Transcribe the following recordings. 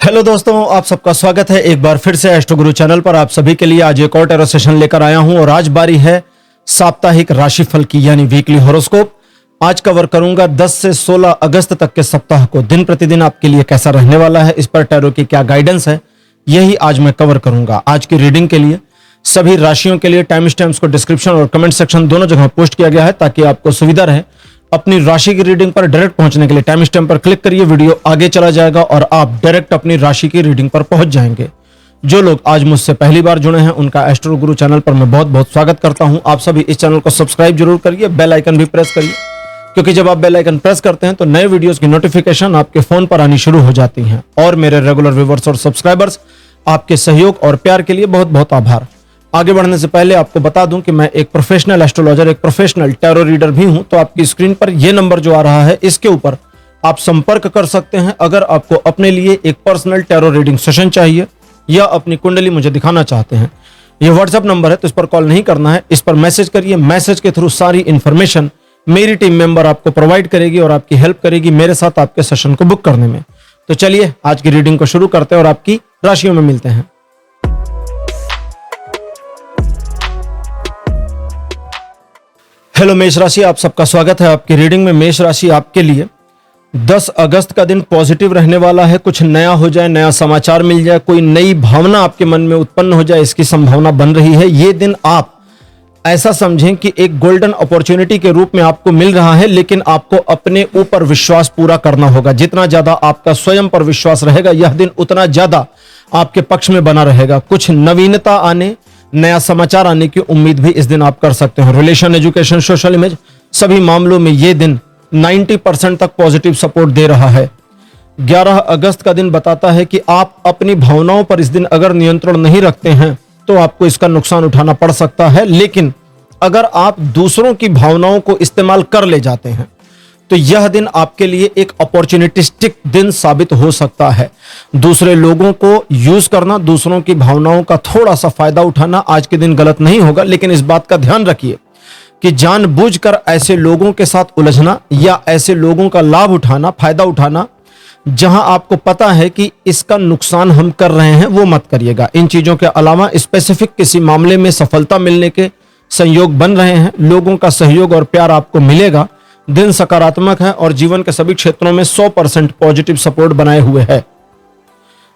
Hello दोस्तों, आप सबका स्वागत है एक बार फिर से एस्ट्रो गुरु चैनल पर। आप सभी के लिए आज एक और टैरो सेशन लेकर आया हूं और आज बारी है साप्ताहिक राशिफल की यानी वीकली हॉरोस्कोप। आज कवर करूंगा 10 से 16 अगस्त तक के सप्ताह को दिन प्रतिदिन आपके लिए कैसा रहने वाला है, इस पर टैरो की क्या गाइडेंस है, यही आज मैं कवर करूंगा। आज की रीडिंग के लिए सभी राशियों के लिए टाइम स्टैम्प्स को डिस्क्रिप्शन और कमेंट सेक्शन दोनों जगह पोस्ट किया गया है ताकि आपको सुविधा रहे। अपनी राशि की रीडिंग पर डायरेक्ट पहुंचने के लिए टाइम स्टैम्प पर क्लिक करिए, वीडियो आगे चला जाएगा और आप डायरेक्ट अपनी राशि की रीडिंग पर पहुंच जाएंगे। जो लोग आज मुझसे पहली बार जुड़े हैं उनका एस्ट्रो गुरु चैनल पर मैं बहुत बहुत स्वागत करता हूं। आप सभी इस चैनल को सब्सक्राइब जरूर करिए, बेल आइकन भी प्रेस करिए, क्योंकि जब आप बेल आइकन प्रेस करते हैं तो नए वीडियोस की नोटिफिकेशन आपके फोन पर आनी शुरू हो जाती हैं। और मेरे रेगुलर व्यूअर्स और सब्सक्राइबर्स, आपके सहयोग और प्यार के लिए बहुत बहुत आभार। आगे बढ़ने से पहले आपको बता दूं कि मैं एक प्रोफेशनल एस्ट्रोलॉजर, एक प्रोफेशनल टैरो रीडर भी हूं। तो आपकी स्क्रीन पर यह नंबर जो आ रहा है इसके ऊपर आप संपर्क कर सकते हैं अगर आपको अपने लिए एक पर्सनल टैरो रीडिंग सेशन चाहिए या अपनी कुंडली मुझे दिखाना चाहते हैं। यह व्हाट्सएप नंबर है तो इस पर कॉल नहीं करना है, इस पर मैसेज करिए। मैसेज के थ्रू सारी इंफॉर्मेशन मेरी टीम मेंबर आपको प्रोवाइड करेगी और आपकी हेल्प करेगी मेरे साथ आपके सेशन को बुक करने में। तो चलिए आज की रीडिंग को शुरू करते हैं और आपकी राशियों में मिलते हैं। हेलो मेष राशि, आप सबका स्वागत है आपकी रीडिंग में। मेष राशि आपके लिए 10 अगस्त का दिन पॉजिटिव रहने वाला है। कुछ नया हो जाए, नया समाचार मिल जाए, कोई नई भावना आपके मन में उत्पन्न हो जाए, इसकी संभावना बन रही है। ये दिन आप ऐसा समझें कि एक गोल्डन अपॉर्चुनिटी के रूप में आपको मिल रहा है, लेकिन आपको अपने ऊपर विश्वास पूरा करना होगा। जितना ज्यादा आपका स्वयं पर विश्वास रहेगा यह दिन उतना ज्यादा आपके पक्ष में बना रहेगा। कुछ नवीनता आने, नया समाचार आने की उम्मीद भी इस दिन आप कर सकते हैं। रिलेशन, एजुकेशन, सोशल इमेज, सभी मामलों में यह दिन 90% तक पॉजिटिव सपोर्ट दे रहा है। 11 अगस्त का दिन बताता है कि आप अपनी भावनाओं पर इस दिन अगर नियंत्रण नहीं रखते हैं तो आपको इसका नुकसान उठाना पड़ सकता है, लेकिन अगर आप दूसरों की भावनाओं को इस्तेमाल कर ले जाते हैं तो यह दिन आपके लिए एक अपॉर्चुनिटिस्टिक दिन साबित हो सकता है। दूसरे लोगों को यूज करना, दूसरों की भावनाओं का थोड़ा सा फायदा उठाना आज के दिन गलत नहीं होगा, लेकिन इस बात का ध्यान रखिए कि जानबूझकर ऐसे लोगों के साथ उलझना या ऐसे लोगों का लाभ उठाना, फायदा उठाना, जहां आपको पता है कि इसका नुकसान हम कर रहे हैं, वो मत करिएगा। इन चीजों के अलावा स्पेसिफिक किसी मामले में सफलता मिलने के संयोग बन रहे हैं, लोगों का सहयोग और प्यार आपको मिलेगा। दिन सकारात्मक है और जीवन के सभी क्षेत्रों में 100% पॉजिटिव सपोर्ट बनाए हुए है।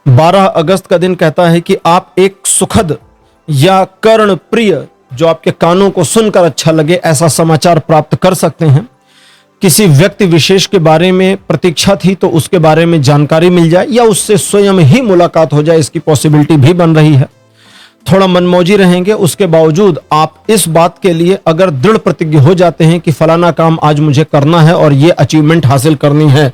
12 अगस्त का दिन कहता है कि आप एक सुखद या कर्ण प्रिय, जो आपके कानों को सुनकर अच्छा लगे, ऐसा समाचार प्राप्त कर सकते हैं। किसी व्यक्ति विशेष के बारे में प्रतीक्षा थी तो उसके बारे में जानकारी मिल जाए या उससे स्वयं ही मुलाकात हो जाए, इसकी पॉसिबिलिटी भी बन रही है। थोड़ा मनमौजी रहेंगे, उसके बावजूद आप इस बात के लिए अगर दृढ़ प्रतिज्ञ हो जाते हैं कि फलाना काम आज मुझे करना है और ये अचीवमेंट हासिल करनी है,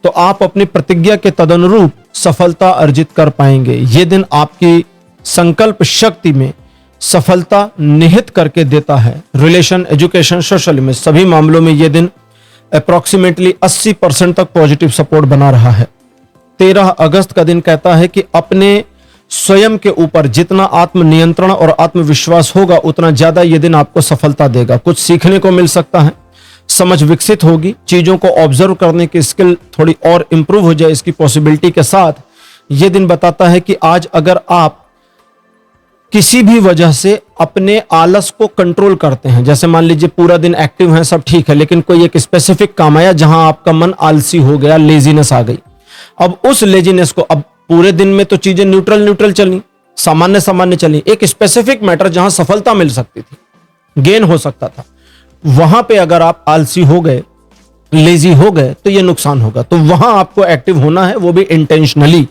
तो आप अपनी प्रतिज्ञा के तदनुरूप सफलता अर्जित कर पाएंगे। ये दिन आपकी संकल्प शक्ति में सफलता निहित करके देता है। रिलेशन, एजुकेशन, सोशल में सभी मामलों में यह दिन अप्रॉक्सीमेटली 80% तक पॉजिटिव सपोर्ट बना रहा है। 13 अगस्त का दिन कहता है कि अपने स्वयं के ऊपर जितना आत्मनियंत्रण और आत्मविश्वास होगा उतना ज्यादा यह दिन आपको सफलता देगा। कुछ सीखने को मिल सकता है, समझ विकसित होगी, चीजों को ऑब्जर्व करने की स्किल थोड़ी और इंप्रूव हो जाए, इसकी पॉसिबिलिटी के साथ यह दिन बताता है कि आज अगर आप किसी भी वजह से अपने आलस को कंट्रोल करते हैं, जैसे मान लीजिए पूरा दिन एक्टिव हैं, सब ठीक है, लेकिन कोई एक स्पेसिफिक काम आया जहां आपका मन आलसी हो गया, लेजीनेस आ गई। अब उस लेजीनेस को, अब पूरे दिन में तो चीजें न्यूट्रल चली, सामान्य चली, एक स्पेसिफिक मैटर जहां सफलता मिल सकती थी, गेन हो सकता था, वहां पे अगर आप आलसी हो गए, लेजी हो गए तो यह नुकसान होगा। तो वहां आपको एक्टिव होना है, वो भी इंटेंशनली।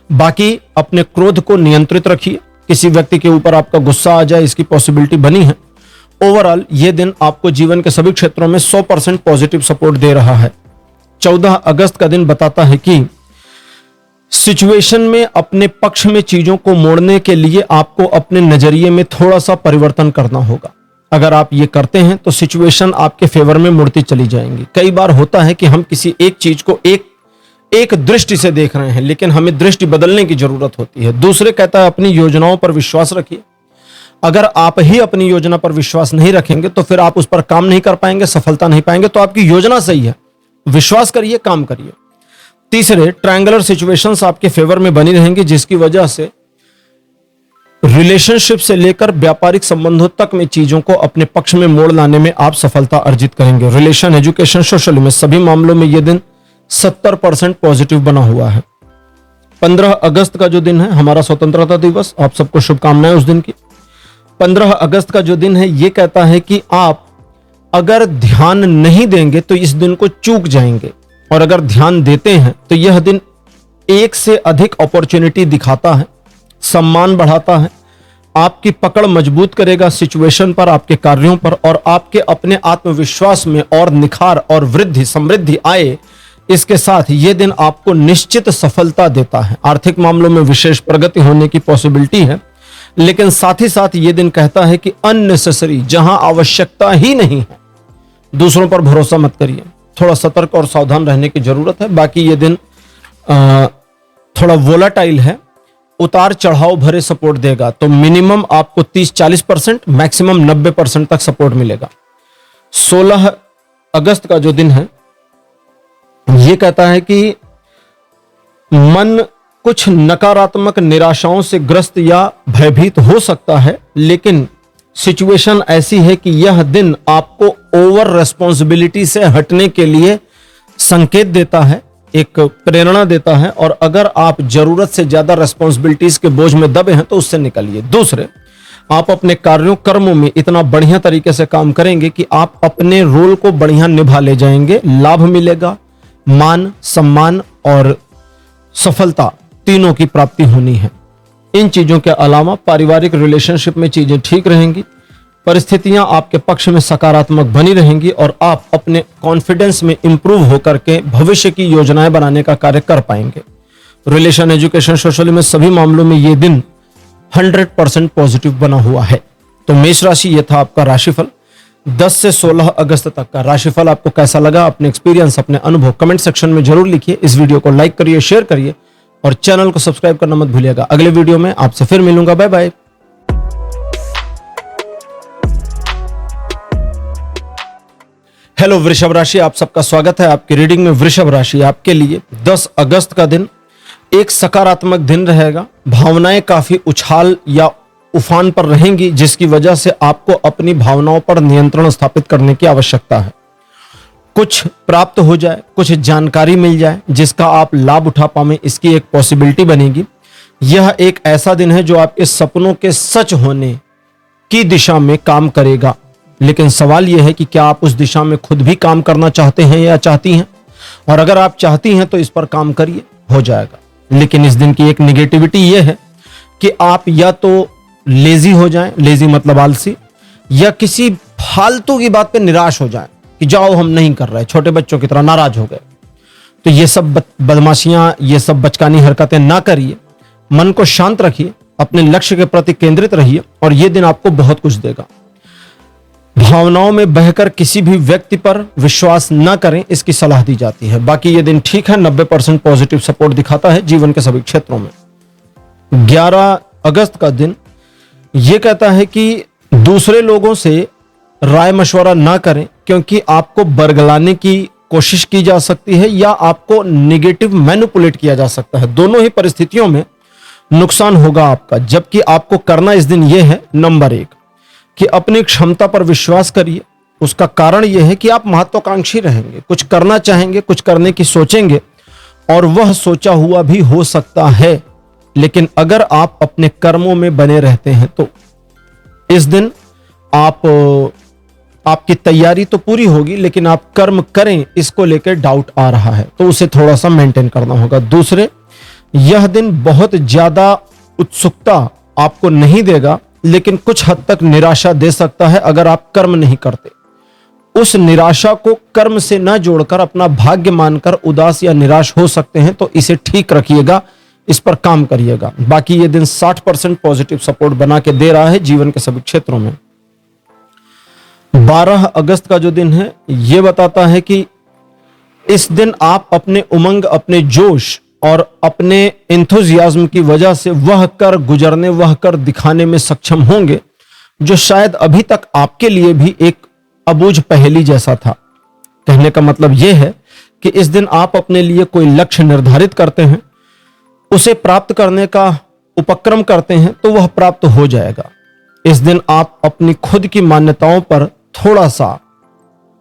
बाकी अपने क्रोध को नियंत्रित रखिए, किसी व्यक्ति के ऊपर आपका गुस्सा आ जाए, इसकी पॉसिबिलिटी बनी है। ओवरऑल यह दिन आपको जीवन के सभी क्षेत्रों में 100% पॉजिटिव सपोर्ट दे रहा है। 14 अगस्त का दिन बताता है कि सिचुएशन में अपने पक्ष में चीजों को मोड़ने के लिए आपको अपने नजरिए में थोड़ा सा परिवर्तन करना होगा। अगर आप ये करते हैं तो सिचुएशन आपके फेवर में मुड़ती चली जाएंगी। कई बार होता है कि हम किसी एक चीज को एक दृष्टि से देख रहे हैं, लेकिन हमें दृष्टि बदलने की जरूरत होती है। दूसरे कहता है अपनी योजनाओं पर विश्वास रखिए। अगर आप ही अपनी योजना पर विश्वास नहीं रखेंगे तो फिर आप उस पर काम नहीं कर पाएंगे, सफलता नहीं पाएंगे। तो आपकी योजना सही है, विश्वास करिए, काम करिए। तीसरे, ट्रायंगुलर सिचुएशंस आपके फेवर में बनी रहेंगी, जिसकी वजह से रिलेशनशिप से लेकर व्यापारिक संबंधों तक में चीजों को अपने पक्ष में मोड़ लाने में आप सफलता अर्जित करेंगे। रिलेशन, एजुकेशन, सोशल में सभी मामलों में यह दिन 70% पॉजिटिव बना हुआ है। 15 अगस्त का जो दिन है हमारा स्वतंत्रता दिवस, आप सबको शुभकामनाएं उस दिन की। 15 अगस्त का जो दिन है ये कहता है कि आप अगर ध्यान नहीं देंगे तो इस दिन को चूक जाएंगे, और अगर ध्यान देते हैं तो यह दिन एक से अधिक अपॉर्चुनिटी दिखाता है, सम्मान बढ़ाता है, आपकी पकड़ मजबूत करेगा सिचुएशन पर, आपके कार्यों पर, और आपके अपने आत्मविश्वास में और निखार और वृद्धि समृद्धि आए। इसके साथ यह दिन आपको निश्चित सफलता देता है। आर्थिक मामलों में विशेष प्रगति होने की पॉसिबिलिटी है, लेकिन साथ ही साथ यह दिन कहता है कि अननेसेसरी, जहां आवश्यकता ही नहीं है, दूसरों पर भरोसा मत करिए। थोड़ा सतर्क और सावधान रहने की जरूरत है। बाकी ये दिन थोड़ा वोलाटाइल है, उतार चढ़ाव भरे सपोर्ट देगा, तो मिनिमम आपको 30-40%, मैक्सिमम 90% तक सपोर्ट मिलेगा। 16 अगस्त का जो दिन है यह कहता है कि मन कुछ नकारात्मक निराशाओं से ग्रस्त या भयभीत हो सकता है, लेकिन सिचुएशन ऐसी है कि यह दिन आपको ओवर रेस्पॉन्सिबिलिटी से हटने के लिए संकेत देता है, एक प्रेरणा देता है, और अगर आप जरूरत से ज्यादा रेस्पॉन्सिबिलिटीज के बोझ में दबे हैं तो उससे निकलिए। दूसरे, आप अपने कार्यों कर्मों में इतना बढ़िया तरीके से काम करेंगे कि आप अपने रोल को बढ़िया निभा ले जाएंगे, लाभ मिलेगा, मान सम्मान और सफलता तीनों की प्राप्ति होनी है। इन चीजों के अलावा पारिवारिक रिलेशनशिप में चीजें ठीक रहेंगी, परिस्थितियां आपके पक्ष में सकारात्मक बनी रहेंगी, और आप अपने कॉन्फिडेंस में इंप्रूव होकर के भविष्य की योजनाएं बनाने का कार्य कर पाएंगे। रिलेशन, एजुकेशन, सोशल में सभी मामलों में यह दिन 100% पॉजिटिव बना हुआ है। तो मेष राशि, यह था आपका राशिफल 10 से 16 अगस्त तक का राशिफल। आपको कैसा लगा? अपने एक्सपीरियंस, अपने अनुभव कमेंट सेक्शन में जरूर लिखिए। इस वीडियो को लाइक करिए, शेयर करिए, और चैनल को सब्सक्राइब करना मत भूलिएगा। अगले वीडियो में आपसे फिर मिलूंगा। Bye bye. हेलो वृषभ राशि, आप सबका स्वागत है आपकी रीडिंग में। वृषभ राशि आपके लिए 10 अगस्त का दिन एक सकारात्मक दिन रहेगा। भावनाएं काफी उछाल या उफान पर रहेंगी, जिसकी वजह से आपको अपनी भावनाओं पर नियंत्रण स्थापित करने की आवश्यकता है। कुछ प्राप्त हो जाए, कुछ जानकारी मिल जाए जिसका आप लाभ उठा पाएं, इसकी एक पॉसिबिलिटी बनेगी। यह एक ऐसा दिन है जो आपके सपनों के सच होने की दिशा में काम करेगा, लेकिन सवाल यह है कि क्या आप उस दिशा में खुद भी काम करना चाहते हैं या चाहती हैं, और अगर आप चाहती हैं तो इस पर काम करिए, हो जाएगा। लेकिन इस दिन की एक निगेटिविटी यह है कि आप या तो लेजी हो जाएं, लेजी मतलब आलसी, या किसी फालतू की बात पे निराश हो जाएं कि जाओ हम नहीं कर रहे, छोटे बच्चों की तरह नाराज हो गए। तो ये सब बदमाशियां, ये सब बचकानी हरकतें ना करिए, मन को शांत रखिए, अपने लक्ष्य के प्रति केंद्रित रहिए, और यह दिन आपको बहुत कुछ देगा। भावनाओं में बहकर किसी भी व्यक्ति पर विश्वास न करें, इसकी सलाह दी जाती है। बाकी ये दिन ठीक है, 90% पॉजिटिव सपोर्ट दिखाता है जीवन के सभी क्षेत्रों में। 11 अगस्त का दिन यह कहता है कि दूसरे लोगों से राय मशवरा ना करें, क्योंकि आपको बरगलाने की कोशिश की जा सकती है या आपको नेगेटिव मैनिपुलेट किया जा सकता है। दोनों ही परिस्थितियों में नुकसान होगा आपका। जबकि आपको करना इस दिन यह है, नंबर 1 कि अपनी क्षमता पर विश्वास करिए। उसका कारण यह है कि आप महत्वाकांक्षी रहेंगे, कुछ करना चाहेंगे, कुछ करने की सोचेंगे, और वह सोचा हुआ भी हो सकता है। लेकिन अगर आप अपने कर्मों में बने रहते हैं तो इस दिन आपकी तैयारी तो पूरी होगी, लेकिन आप कर्म करें इसको लेकर डाउट आ रहा है, तो उसे थोड़ा सा मेंटेन करना होगा। दूसरे, यह दिन बहुत ज्यादा उत्सुकता आपको नहीं देगा, लेकिन कुछ हद तक निराशा दे सकता है अगर आप कर्म नहीं करते। उस निराशा को कर्म से न जोड़कर अपना भाग्य मानकर उदास या निराश हो सकते हैं, तो इसे ठीक रखिएगा, इस पर काम करिएगा। बाकी ये दिन 60% पॉजिटिव सपोर्ट बना के दे रहा है जीवन के सभी क्षेत्रों में। 12 अगस्त का जो दिन है यह बताता है कि इस दिन आप अपने उमंग, अपने जोश और अपने एंथुजियाज्म की वजह से वह कर गुजरने, वह कर दिखाने में सक्षम होंगे जो शायद अभी तक आपके लिए भी एक अबूझ पहेली जैसा था। कहने का मतलब यह है कि इस दिन आप अपने लिए कोई लक्ष्य निर्धारित करते हैं, उसे प्राप्त करने का उपक्रम करते हैं तो वह प्राप्त हो जाएगा। इस दिन आप अपनी खुद की मान्यताओं पर थोड़ा सा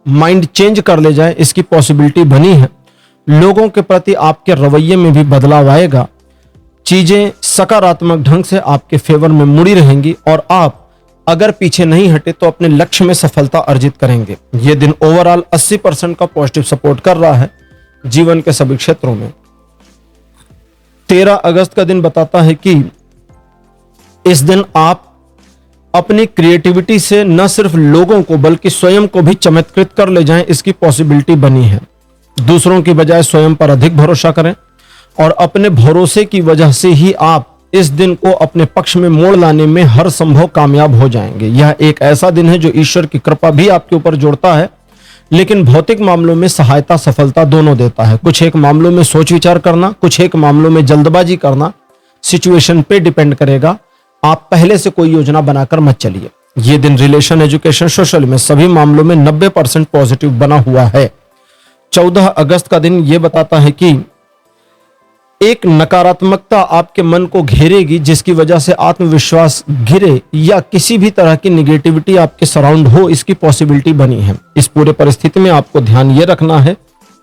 माइंड चेंज कर ले जाएं, इसकी पॉसिबिलिटी बनी है। लोगों के प्रति आपके रवैये में भी बदलाव आएगा। चीजें सकारात्मक ढंग से आपके फेवर में मुड़ी रहेंगी और आप अगर पीछे नहीं हटे तो अपने लक्ष्य में सफलता अर्जित करेंगे। यह दिन ओवरऑल 80% का पॉजिटिव सपोर्ट कर रहा है जीवन के सभी क्षेत्रों में। 13 अगस्त का दिन बताता है कि इस दिन आप अपनी क्रिएटिविटी से न सिर्फ लोगों को बल्कि स्वयं को भी चमत्कृत कर ले जाएं, इसकी पॉसिबिलिटी बनी है। दूसरों की बजाय स्वयं पर अधिक भरोसा करें और अपने भरोसे की वजह से ही आप इस दिन को अपने पक्ष में मोड़ लाने में हर संभव कामयाब हो जाएंगे। यह एक ऐसा दिन है जो ईश्वर की कृपा भी आपके ऊपर जोड़ता है, लेकिन भौतिक मामलों में सहायता सफलता दोनों देता है। कुछ एक मामलों में सोच विचार करना, कुछ एक मामलों में जल्दबाजी करना सिचुएशन पे डिपेंड करेगा। आप पहले से कोई योजना बनाकर मत चलिए। यह दिन रिलेशन, एजुकेशन, सोशल में सभी मामलों में 90% पॉजिटिव बना हुआ है। 14 अगस्त का दिन यह बताता है कि एक नकारात्मकता आपके मन को घेरेगी जिसकी वजह से आत्मविश्वास गिरे या किसी भी तरह की निगेटिविटी आपके सराउंड हो, इसकी पॉसिबिलिटी बनी है। इस पूरे परिस्थिति में आपको ध्यान यह रखना है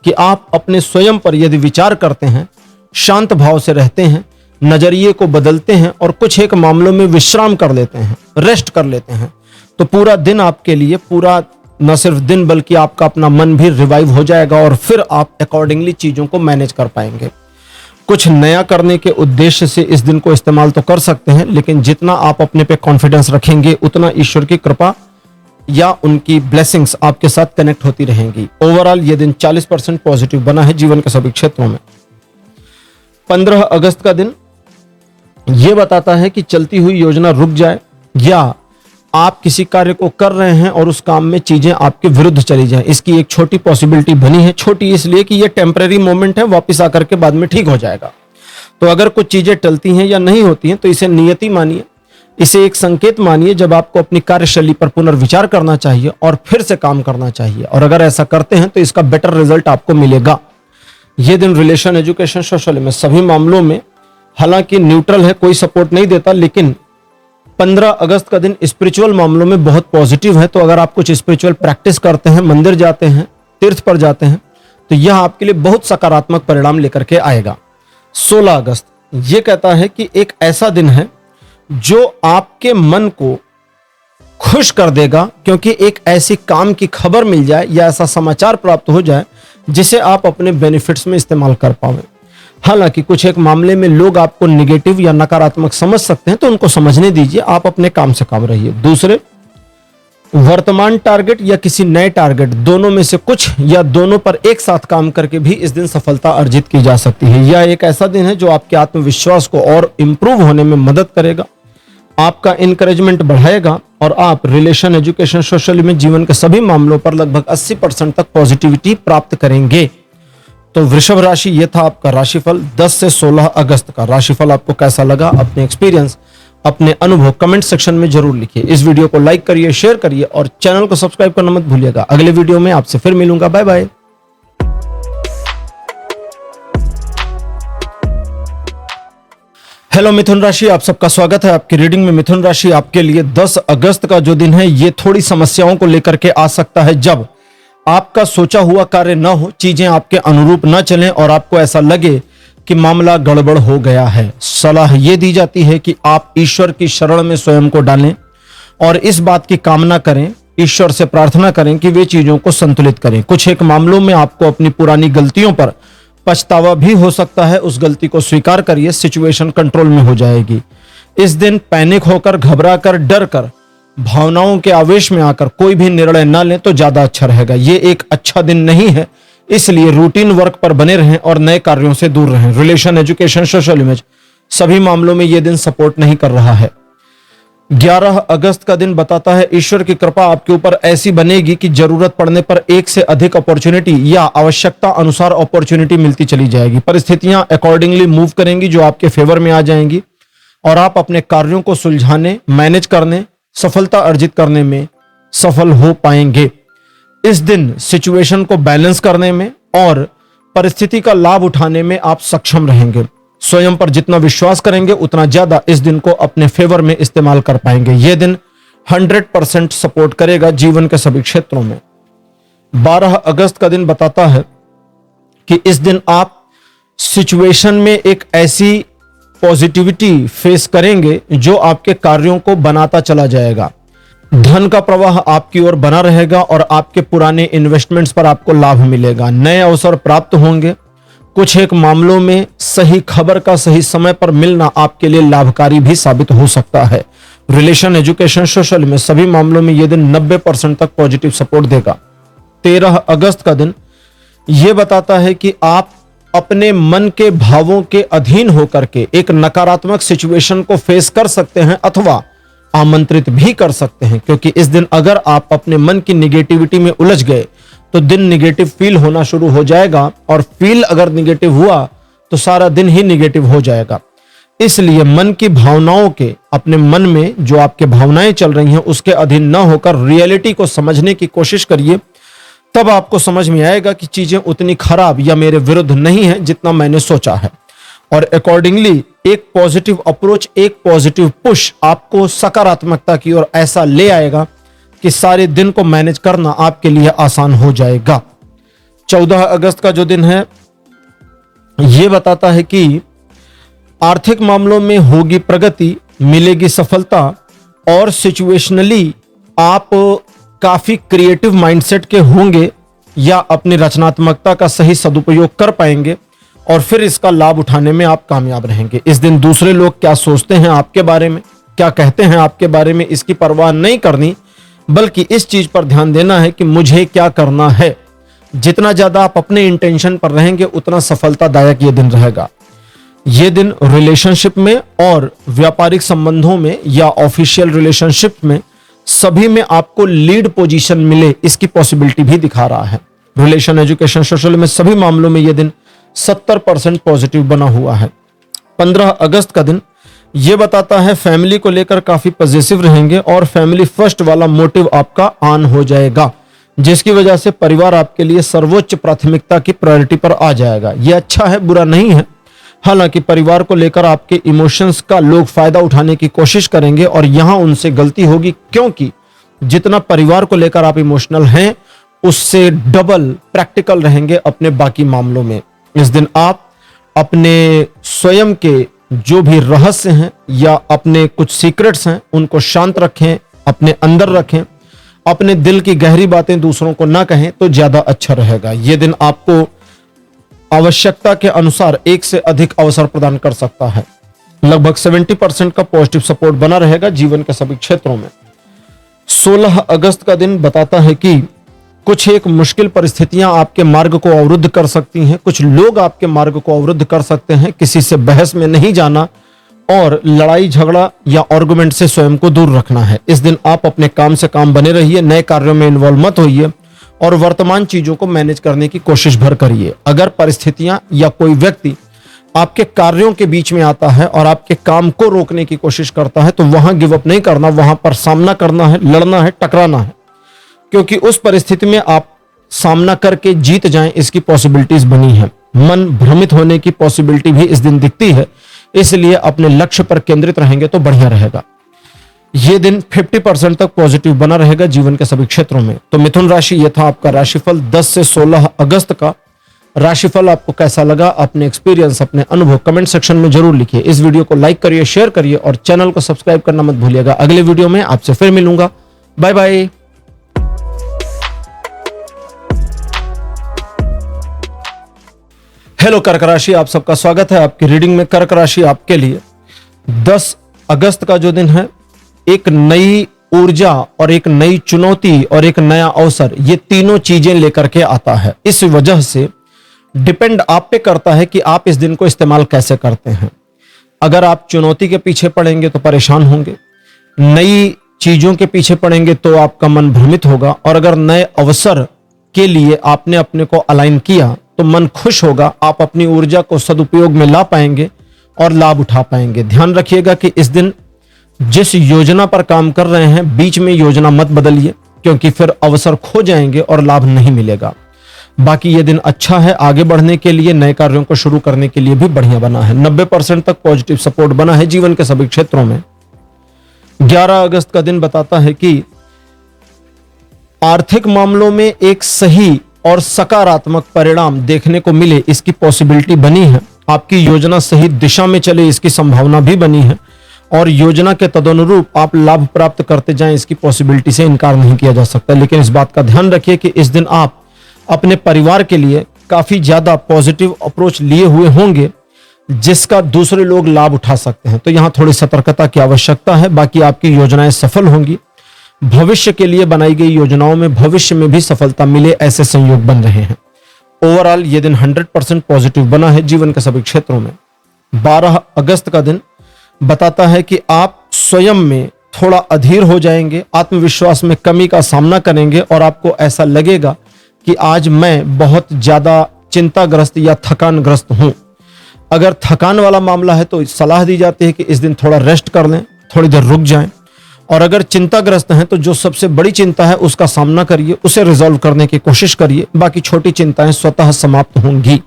कि आप अपने स्वयं पर यदि विचार करते हैं, शांत भाव से रहते हैं, नजरिए को बदलते हैं और कुछ एक मामलों में विश्राम कर लेते हैं, रेस्ट कर लेते हैं, तो पूरा दिन आपके लिए, पूरा न सिर्फ दिन बल्कि आपका अपना मन भी रिवाइव हो जाएगा और फिर आप अकॉर्डिंगली चीजों को मैनेज कर पाएंगे। कुछ नया करने के उद्देश्य से इस दिन को इस्तेमाल तो कर सकते हैं, लेकिन जितना आप अपने पे कॉन्फिडेंस रखेंगे उतना ईश्वर की कृपा या उनकी ब्लेसिंग्स आपके साथ कनेक्ट होती रहेंगी। ओवरऑल ये दिन 40% पॉजिटिव बना है जीवन के सभी क्षेत्रों में। 15 अगस्त का दिन यह बताता है कि चलती हुई योजना रुक जाए या आप किसी कार्य को कर रहे हैं और उस काम में चीजें आपके विरुद्ध चली जाएं, इसकी एक छोटी पॉसिबिलिटी बनी है। छोटी इसलिए कि यह टेम्परेरी मोमेंट है, वापस आकर के बाद में ठीक हो जाएगा। तो अगर कुछ चीजें टलती हैं या नहीं होती हैं तो इसे नियति मानिए, इसे एक संकेत मानिए जब आपको अपनी कार्यशैली पर पुनर्विचार करना चाहिए और फिर से काम करना चाहिए, और अगर ऐसा करते हैं तो इसका बेटर रिजल्ट आपको मिलेगा। यह दिन रिलेशन, एजुकेशन, सोशल में सभी मामलों में हालांकि न्यूट्रल है, कोई सपोर्ट नहीं देता, लेकिन 15 अगस्त का दिन स्पिरिचुअल मामलों में बहुत पॉजिटिव है। तो अगर आप कुछ स्पिरिचुअल प्रैक्टिस करते हैं, मंदिर जाते हैं, तीर्थ पर जाते हैं, तो यह आपके लिए बहुत सकारात्मक परिणाम लेकर के आएगा। 16 अगस्त यह कहता है कि एक ऐसा दिन है जो आपके मन को खुश कर देगा, क्योंकि एक ऐसी काम की खबर मिल जाए या ऐसा समाचार प्राप्त हो जाए जिसे आप अपने बेनिफिट्स में इस्तेमाल कर पाएं। हालांकि कुछ एक मामले में लोग आपको नेगेटिव या नकारात्मक समझ सकते हैं, तो उनको समझने दीजिए, आप अपने काम से काम रहिए। दूसरे, वर्तमान टारगेट या किसी नए टारगेट, दोनों में से कुछ या दोनों पर एक साथ काम करके भी इस दिन सफलता अर्जित की जा सकती है। यह एक ऐसा दिन है जो आपके आत्मविश्वास को और इंप्रूव होने में मदद करेगा, आपका इंकरेजमेंट बढ़ाएगा और आप रिलेशन, एजुकेशन, सोशल में जीवन के सभी मामलों पर लगभग 80% तक पॉजिटिविटी प्राप्त करेंगे। तो वृषभ राशि, ये था आपका राशिफल 10 से 16 अगस्त का। राशिफल आपको कैसा लगा, अपने एक्सपीरियंस, अपने अनुभव कमेंट सेक्शन में जरूर लिखिए। इस वीडियो को लाइक करिए, शेयर करिए और चैनल को सब्सक्राइब करना मत भूलिएगा। अगले वीडियो में आपसे फिर मिलूंगा। Bye bye. हेलो मिथुन राशि, आप सबका स्वागत है आपकी रीडिंग में। मिथुन राशि आपके लिए 10 अगस्त का जो दिन है ये थोड़ी समस्याओं को लेकर के आ सकता है। जब आपका सोचा हुआ कार्य न हो, चीजें आपके अनुरूप न चलें और आपको ऐसा लगे कि मामला गड़बड़ हो गया है, सलाह यह दी जाती है कि आप ईश्वर की शरण में स्वयं को डालें और इस बात की कामना करें, ईश्वर से प्रार्थना करें कि वे चीजों को संतुलित करें। कुछ एक मामलों में आपको अपनी पुरानी गलतियों पर पछतावा भी हो सकता है, उस गलती को स्वीकार करिए, सिचुएशन कंट्रोल में हो जाएगी। इस दिन पैनिक होकर, घबरा कर, डर कर, भावनाओं के आवेश में आकर कोई भी निर्णय ना लें तो ज्यादा अच्छा रहेगा। ये एक अच्छा दिन नहीं है, इसलिए रूटीन वर्क पर बने रहें और नए कार्यों से दूर रहें। रिलेशन, एजुकेशन, सोशल इमेज सभी मामलों में यह दिन सपोर्ट नहीं कर रहा है। 11 अगस्त का दिन बताता है ईश्वर की कृपा आपके ऊपर ऐसी बनेगी कि जरूरत पड़ने पर एक से अधिक अपॉर्चुनिटी या आवश्यकता अनुसार अपॉर्चुनिटी मिलती चली जाएगी। परिस्थितियां अकॉर्डिंगली मूव करेंगी जो आपके फेवर में आ जाएंगी और आप अपने कार्यों को सुलझाने, मैनेज करने, सफलता अर्जित करने में सफल हो पाएंगे। इस दिन सिचुएशन को बैलेंस करने में और परिस्थिति का लाभ उठाने में आप सक्षम रहेंगे। स्वयं पर जितना विश्वास करेंगे उतना ज्यादा इस दिन को अपने फेवर में इस्तेमाल कर पाएंगे। यह दिन 100% सपोर्ट करेगा जीवन के सभी क्षेत्रों में। 12 अगस्त का दिन बताता है कि इस दिन आप सिचुएशन में एक ऐसी पॉजिटिविटी फेस करेंगे जो आपके कार्यों को बनाता चला जाएगा। धन का प्रवाह आपकी ओर बना रहेगा और आपके पुराने इन्वेस्टमेंट्स पर आपको लाभ मिलेगा। नए अवसर प्राप्त होंगे। कुछ एक मामलों में सही खबर का सही समय पर मिलना आपके लिए लाभकारी भी साबित हो सकता है। रिलेशन, एजुकेशन, सोशल में सभी मामलों में यह दिन 90% तक पॉजिटिव सपोर्ट देगा। 13 अगस्त का दिन यह बताता है कि आप अपने मन के भावों के अधीन होकर के एक नकारात्मक सिचुएशन को फेस कर सकते हैं अथवा आमंत्रित भी कर सकते हैं, क्योंकि इस दिन अगर आप अपने मन की निगेटिविटी में उलझ गए तो दिन निगेटिव फील होना शुरू हो जाएगा और फील अगर निगेटिव हुआ तो सारा दिन ही निगेटिव हो जाएगा। इसलिए मन की भावनाओं के, अपने मन में जो आपके भावनाएं चल रही हैं उसके अधीन न होकर रियलिटी को समझने की कोशिश करिए। तब आपको समझ में आएगा कि चीजें उतनी खराब या मेरे विरुद्ध नहीं है जितना मैंने सोचा है, और अकॉर्डिंगली एक पॉजिटिव अप्रोच, एक पॉजिटिव पुश आपको सकारात्मकता की ओर ऐसा ले आएगा कि सारे दिन को मैनेज करना आपके लिए आसान हो जाएगा। 14 अगस्त का जो दिन है यह बताता है कि आर्थिक मामलों में होगी प्रगति, मिलेगी सफलता और सिचुएशनली आप काफी क्रिएटिव माइंडसेट के होंगे या अपनी रचनात्मकता का सही सदुपयोग कर पाएंगे और फिर इसका लाभ उठाने में आप कामयाब रहेंगे। इस दिन दूसरे लोग क्या सोचते हैं आपके बारे में, क्या कहते हैं आपके बारे में, इसकी परवाह नहीं करनी, बल्कि इस चीज पर ध्यान देना है कि मुझे क्या करना है। जितना ज्यादा आप अपने इंटेंशन पर रहेंगे उतना सफलतादायक यह दिन रहेगा। यह दिन रिलेशनशिप में और व्यापारिक संबंधों में या ऑफिशियल रिलेशनशिप में सभी में आपको लीड पोजीशन मिले इसकी पॉसिबिलिटी भी दिखा रहा है। रिलेशन, एजुकेशन, सोशल में सभी मामलों में यह दिन 70% पॉजिटिव बना हुआ है। 15 अगस्त का दिन यह बताता है फैमिली को लेकर काफी पॉजिटिव रहेंगे और फैमिली फर्स्ट वाला मोटिव आपका ऑन हो जाएगा, जिसकी वजह से परिवार आपके लिए सर्वोच्च प्राथमिकता की प्रायोरिटी पर आ जाएगा। यह अच्छा है, बुरा नहीं है। हालांकि परिवार को लेकर आपके इमोशंस का लोग फायदा उठाने की कोशिश करेंगे और यहां उनसे गलती होगी, क्योंकि जितना परिवार को लेकर आप इमोशनल हैं उससे डबल प्रैक्टिकल रहेंगे अपने बाकी मामलों में। इस दिन आप अपने स्वयं के जो भी रहस्य हैं या अपने कुछ सीक्रेट्स हैं उनको शांत रखें, अपने अंदर रखें, अपने दिल की गहरी बातें दूसरों को ना कहें तो ज्यादा अच्छा रहेगा। यह दिन आपको आवश्यकता के अनुसार एक से अधिक अवसर प्रदान कर सकता है। लगभग 70% का पॉजिटिव सपोर्ट बना रहेगा जीवन के सभी क्षेत्रों में। 16 अगस्त का दिन बताता है कि कुछ एक मुश्किल परिस्थितियां आपके मार्ग को अवरुद्ध कर सकती हैं, कुछ लोग आपके मार्ग को अवरुद्ध कर सकते हैं। किसी से बहस में नहीं जाना और लड़ाई झगड़ा या आर्गुमेंट से स्वयं को दूर रखना है। इस दिन आप अपने काम से काम बने रहिए, नए कार्यों में इन्वॉल्व मत होइए और वर्तमान चीजों को मैनेज करने की कोशिश भर करिए। अगर परिस्थितियां या कोई व्यक्ति आपके कार्यों के बीच में आता है और आपके काम को रोकने की कोशिश करता है तो वहां गिव अप नहीं करना, वहां पर सामना करना है, लड़ना है, टकराना है, क्योंकि उस परिस्थिति में आप सामना करके जीत जाएं इसकी पॉसिबिलिटीज बनी है। मन भ्रमित होने की पॉसिबिलिटी भी इस दिन दिखती है, इसलिए अपने लक्ष्य पर केंद्रित रहेंगे तो बढ़िया रहेगा। यह दिन 50% तक पॉजिटिव बना रहेगा जीवन के सभी क्षेत्रों में। तो मिथुन राशि, यह था आपका राशिफल 10 से 16 अगस्त का। राशिफल आपको कैसा लगा, अपने एक्सपीरियंस, अपने अनुभव कमेंट सेक्शन में जरूर लिखिए। इस वीडियो को लाइक करिए, शेयर करिए और चैनल को सब्सक्राइब करना मत भूलिएगा। अगले वीडियो में आपसे फिर मिलूंगा। Bye bye. हेलो कर्क राशि, आप सबका स्वागत है आपकी रीडिंग में। कर्क राशि आपके लिए 10 अगस्त का जो दिन है एक नई ऊर्जा और एक नई चुनौती और एक नया अवसर, ये तीनों चीजें लेकर के आता है। इस वजह से डिपेंड आप पे करता है कि आप इस दिन को इस्तेमाल कैसे करते हैं। अगर आप चुनौती के पीछे पड़ेंगे तो परेशान होंगे, नई चीजों के पीछे पड़ेंगे तो आपका मन भ्रमित होगा, और अगर नए अवसर के लिए आपने अपने को अलाइन किया तो मन खुश होगा। आप अपनी ऊर्जा को सदुपयोग में ला पाएंगे और लाभ उठा पाएंगे। ध्यान रखिएगा कि इस दिन जिस योजना पर काम कर रहे हैं बीच में योजना मत बदलिए। क्योंकि फिर अवसर खो जाएंगे और लाभ नहीं मिलेगा। बाकी ये दिन अच्छा है, आगे बढ़ने के लिए, नए कार्यों को शुरू करने के लिए भी बढ़िया बना है। 90% तक पॉजिटिव सपोर्ट बना है जीवन के सभी क्षेत्रों में। 11 अगस्त का दिन बताता है कि आर्थिक मामलों में एक सही और सकारात्मक परिणाम देखने को मिले, इसकी पॉसिबिलिटी बनी है। आपकी योजना सही दिशा में चले, इसकी संभावना भी बनी है, और योजना के तदनुरूप आप लाभ प्राप्त करते जाएं, इसकी पॉसिबिलिटी से इनकार नहीं किया जा सकता। लेकिन इस बात का ध्यान रखिए कि इस दिन आप अपने परिवार के लिए काफी ज्यादा पॉजिटिव अप्रोच लिए हुए होंगे, जिसका दूसरे लोग लाभ उठा सकते हैं। तो यहां थोड़ी सतर्कता की आवश्यकता है। बाकी आपकी योजनाएं सफल होंगी। भविष्य के लिए बनाई गई योजनाओं में भविष्य में भी सफलता मिले, ऐसे संयोग बन रहे हैं। ओवरऑल ये दिन 100% पॉजिटिव बना है जीवन के सभी क्षेत्रों में। 12 अगस्त का दिन बताता है कि आप स्वयं में थोड़ा अधीर हो जाएंगे, आत्मविश्वास में कमी का सामना करेंगे और आपको ऐसा लगेगा कि आज मैं बहुत ज्यादा चिंताग्रस्त या थकानग्रस्त हूं। अगर थकान वाला मामला है तो सलाह दी जाती है कि इस दिन थोड़ा रेस्ट कर लें, थोड़ी देर रुक जाएं। और अगर चिंताग्रस्त हैं तो जो सबसे बड़ी चिंता है उसका सामना करिए, उसे रिजॉल्व करने की कोशिश करिए। बाकी छोटी चिंताएं स्वतः समाप्त होंगी।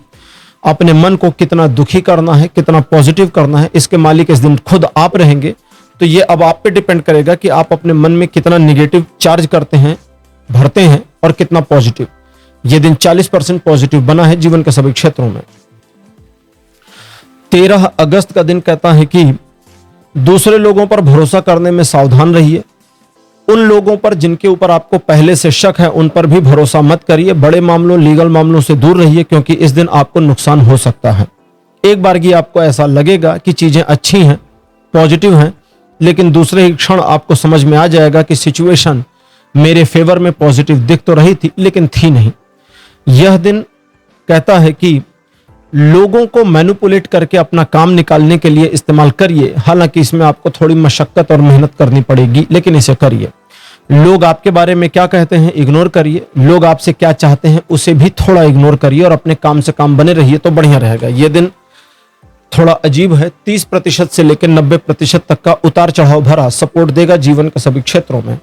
अपने मन को कितना दुखी करना है, कितना पॉजिटिव करना है, इसके मालिक इस दिन खुद आप रहेंगे। तो ये अब आप पे डिपेंड करेगा कि आप अपने मन में कितना निगेटिव चार्ज करते हैं, भरते हैं, और कितना पॉजिटिव। यह दिन 40% पॉजिटिव बना है जीवन के सभी क्षेत्रों में। 13 अगस्त का दिन कहता है कि दूसरे लोगों पर भरोसा करने में सावधान रहिए। उन लोगों पर जिनके ऊपर आपको पहले से शक है, उन पर भी भरोसा मत करिए। बड़े मामलों, लीगल मामलों से दूर रहिए, क्योंकि इस दिन आपको नुकसान हो सकता है। एक बार की आपको ऐसा लगेगा कि चीजें अच्छी हैं, पॉजिटिव हैं, लेकिन दूसरे ही क्षण आपको समझ में आ जाएगा कि सिचुएशन मेरे फेवर में पॉजिटिव दिख तो रही थी, लेकिन थी नहीं। यह दिन कहता है कि लोगों को मैनिपुलेट करके अपना काम निकालने के लिए इस्तेमाल करिए। हालांकि इसमें आपको थोड़ी मशक्कत और मेहनत करनी पड़ेगी, लेकिन इसे करिए। लोग आपके बारे में क्या कहते हैं इग्नोर करिए। लोग आपसे क्या चाहते हैं उसे भी थोड़ा इग्नोर करिए और अपने काम से काम बने रहिए, तो बढ़िया रहेगा। यह दिन थोड़ा अजीब है। 30% से लेकर 90% तक का उतार चढ़ाव भरा सपोर्ट देगा जीवन के सभी क्षेत्रों में।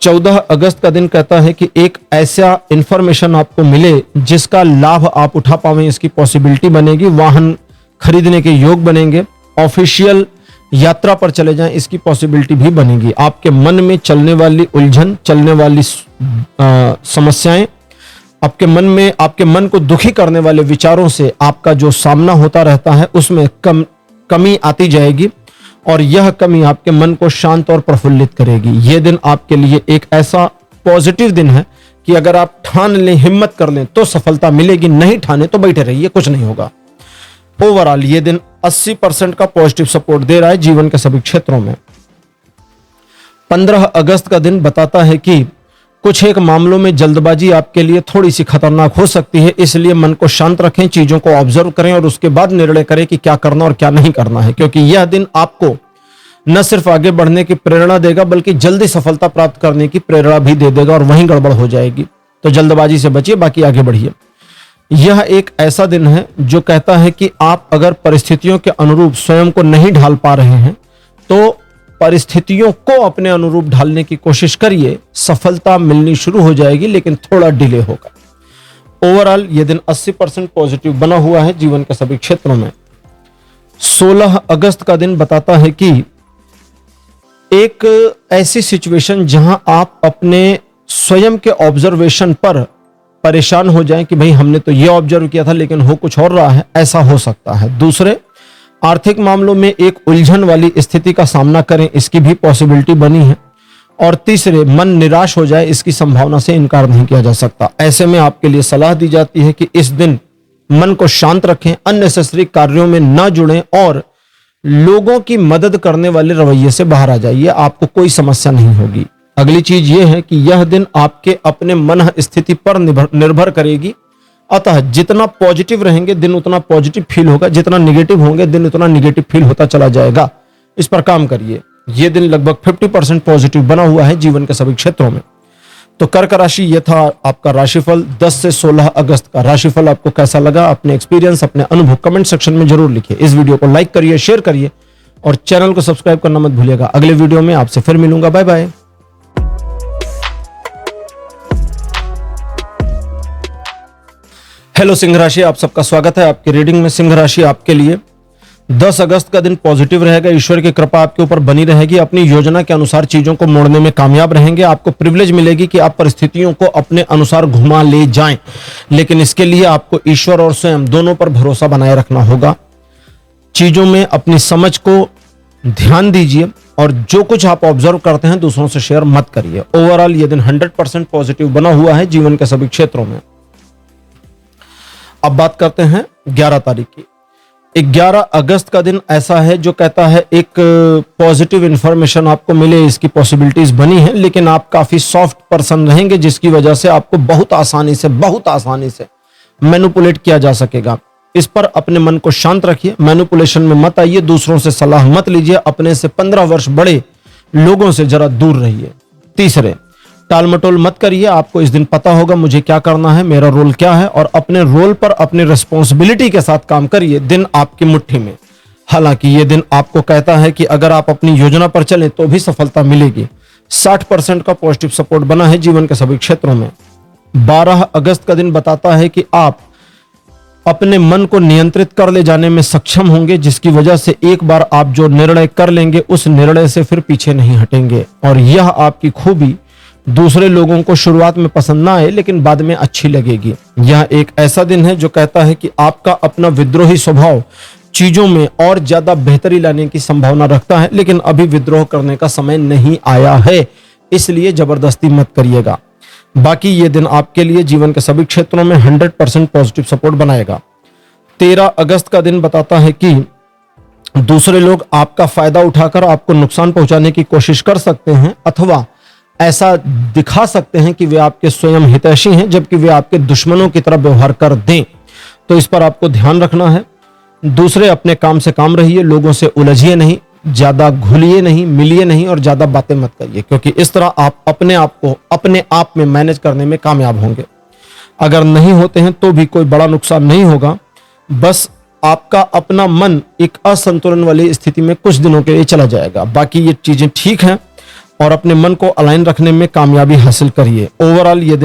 14 अगस्त का दिन कहता है कि एक ऐसा इंफॉर्मेशन आपको मिले जिसका लाभ आप उठा पावें, इसकी पॉसिबिलिटी बनेगी। वाहन खरीदने के योग बनेंगे। ऑफिशियल यात्रा पर चले जाएं, इसकी पॉसिबिलिटी भी बनेगी। आपके मन में चलने वाली उलझन, चलने वाली समस्याएं, आपके मन को दुखी करने वाले विचारों से आपका जो सामना होता रहता है, उसमें कमी आती जाएगी, और यह कमी आपके मन को शांत और प्रफुल्लित करेगी। यह दिन आपके लिए एक ऐसा पॉजिटिव दिन है कि अगर आप ठान लें, हिम्मत कर लें, तो सफलता मिलेगी। नहीं ठाने तो बैठे रहिए, कुछ नहीं होगा। ओवरऑल यह दिन 80% का पॉजिटिव सपोर्ट दे रहा है जीवन के सभी क्षेत्रों में। 15 अगस्त का दिन बताता है कि कुछ एक मामलों में जल्दबाजी आपके लिए थोड़ी सी खतरनाक हो सकती है, इसलिए मन को शांत रखें, चीजों को ऑब्जर्व करें और उसके बाद निर्णय करें कि क्या करना और क्या नहीं करना है, क्योंकि यह दिन आपको न सिर्फ आगे बढ़ने की प्रेरणा देगा, बल्कि जल्दी सफलता प्राप्त करने की प्रेरणा भी दे देगा, और वहीं गड़बड़ हो जाएगी। तो जल्दबाजी से बचिए, बाकी आगे बढ़िए। यह एक ऐसा दिन है जो कहता है कि आप अगर परिस्थितियों के अनुरूप स्वयं को नहीं ढाल पा रहे हैं, तो परिस्थितियों को अपने अनुरूप ढालने की कोशिश करिए। सफलता मिलनी शुरू हो जाएगी, लेकिन थोड़ा डिले होगा। ओवरऑल यह दिन 80% पॉजिटिव बना हुआ है जीवन के सभी क्षेत्रों में। 16 अगस्त का दिन बताता है कि एक ऐसी सिचुएशन जहां आप अपने स्वयं के ऑब्जर्वेशन पर परेशान हो जाएं कि भाई हमने तो यह ऑब्जर्व किया था लेकिन हो कुछ और रहा है, ऐसा हो सकता है। दूसरे, आर्थिक मामलों में एक उलझन वाली स्थिति का सामना करें, इसकी भी पॉसिबिलिटी बनी है। और तीसरे, मन निराश हो जाए, इसकी संभावना से इनकार नहीं किया जा सकता। ऐसे में आपके लिए सलाह दी जाती है कि इस दिन मन को शांत रखें, अननेसेसरी कार्यों में न जुड़ें और लोगों की मदद करने वाले रवैये से बाहर आ जाइए, आपको कोई समस्या नहीं होगी। अगली चीज यह है कि यह दिन आपके अपने मन स्थिति पर निर्भर करेगी। अतः जितना पॉजिटिव रहेंगे दिन उतना पॉजिटिव फील होगा, जितना निगेटिव होंगे दिन उतना निगेटिव फील होता चला जाएगा। इस पर काम करिए। यह दिन लगभग 50% पॉजिटिव बना हुआ है जीवन के सभी क्षेत्रों में। तो कर्क राशि, यह था आपका राशिफल 10 से 16 अगस्त का। राशिफल आपको कैसा लगा, अपने एक्सपीरियंस, अपने अनुभव कमेंट सेक्शन में जरूर लिखिए। इस वीडियो को लाइक करिए, शेयर करिए और चैनल को सब्सक्राइब करना मत भूलिएगा। अगले वीडियो में आपसे फिर मिलूंगा। Bye bye. हेलो सिंह राशि, आप सबका स्वागत है आपकी रीडिंग में। सिंह राशि आपके लिए 10 अगस्त का दिन पॉजिटिव रहेगा। ईश्वर की कृपा आपके ऊपर बनी रहेगी। अपनी योजना के अनुसार चीजों को मोड़ने में कामयाब रहेंगे। आपको प्रिविलेज मिलेगी कि आप परिस्थितियों को अपने अनुसार घुमा ले जाएं, लेकिन इसके लिए आपको ईश्वर और स्वयं दोनों पर भरोसा बनाए रखना होगा। चीजों में अपनी समझ को ध्यान दीजिए और जो कुछ आप ऑब्जर्व करते हैं दूसरों से शेयर मत करिए। ओवरऑल ये दिन 100% पॉजिटिव बना हुआ है जीवन के सभी क्षेत्रों में। अब बात करते हैं 11 तारीख की। 11 अगस्त का दिन ऐसा है जो कहता है एक पॉजिटिव इंफॉर्मेशन आपको मिले, इसकी पॉसिबिलिटीज बनी है, लेकिन आप काफी सॉफ्ट पर्सन रहेंगे जिसकी वजह से आपको बहुत आसानी से मैनिपुलेट किया जा सकेगा। इस पर अपने मन को शांत रखिए, मैनिपुलेशन में मत आइए, दूसरों से सलाह मत लीजिए, अपने से 15 वर्ष बड़े लोगों से जरा दूर रहिए। तीसरे, टाल मटोल मत करिए। आपको इस दिन पता होगा मुझे क्या करना है, मेरा रोल क्या है, और अपने रोल पर अपने रिस्पॉन्सिबिलिटी के साथ काम करिए। दिन आपकी मुट्ठी में। हालांकि यह दिन आपको कहता है कि अगर आप अपनी योजना पर चलें तो भी सफलता मिलेगी। 60% का पॉजिटिव सपोर्ट बना है जीवन के सभी क्षेत्रों में। 12 अगस्त का दिन बताता है कि आप अपने मन को नियंत्रित कर ले जाने में सक्षम होंगे, जिसकी वजह से एक बार आप जो निर्णय कर लेंगे उस निर्णय से फिर पीछे नहीं हटेंगे। और यह आपकी खूबी दूसरे लोगों को शुरुआत में पसंद ना आए लेकिन बाद में अच्छी लगेगी। यह एक ऐसा दिन है जो कहता है कि आपका अपना विद्रोही स्वभाव चीजों में और ज्यादा बेहतरी लाने की संभावना रखता है, लेकिन अभी विद्रोह करने का समय नहीं आया है, इसलिए जबरदस्ती मत करिएगा। बाकी ये दिन आपके लिए जीवन के सभी क्षेत्रों में 100% पॉजिटिव सपोर्ट बनाएगा। 13 अगस्त का दिन बताता है कि दूसरे लोग आपका फायदा उठाकर आपको नुकसान पहुंचाने की कोशिश कर सकते हैं, अथवा ऐसा दिखा सकते हैं कि वे आपके स्वयं हितैषी हैं जबकि वे आपके दुश्मनों की तरह व्यवहार कर दें। तो इस पर आपको ध्यान रखना है। दूसरे, अपने काम से काम रहिए, लोगों से उलझिए नहीं, ज्यादा घुलिए नहीं, मिलिए नहीं और ज्यादा बातें मत करिए, क्योंकि इस तरह आप अपने आप को अपने आप में मैनेज करने में कामयाब होंगे। अगर नहीं होते हैं तो भी कोई बड़ा नुकसान नहीं होगा, बस आपका अपना मन एक असंतुलन वाली स्थिति में कुछ दिनों के लिए चला जाएगा। बाकी ये चीजें ठीक हैं और अपने मन को अलाइन रखने में कामयाबी हासिल करिए। ओवरऑल ये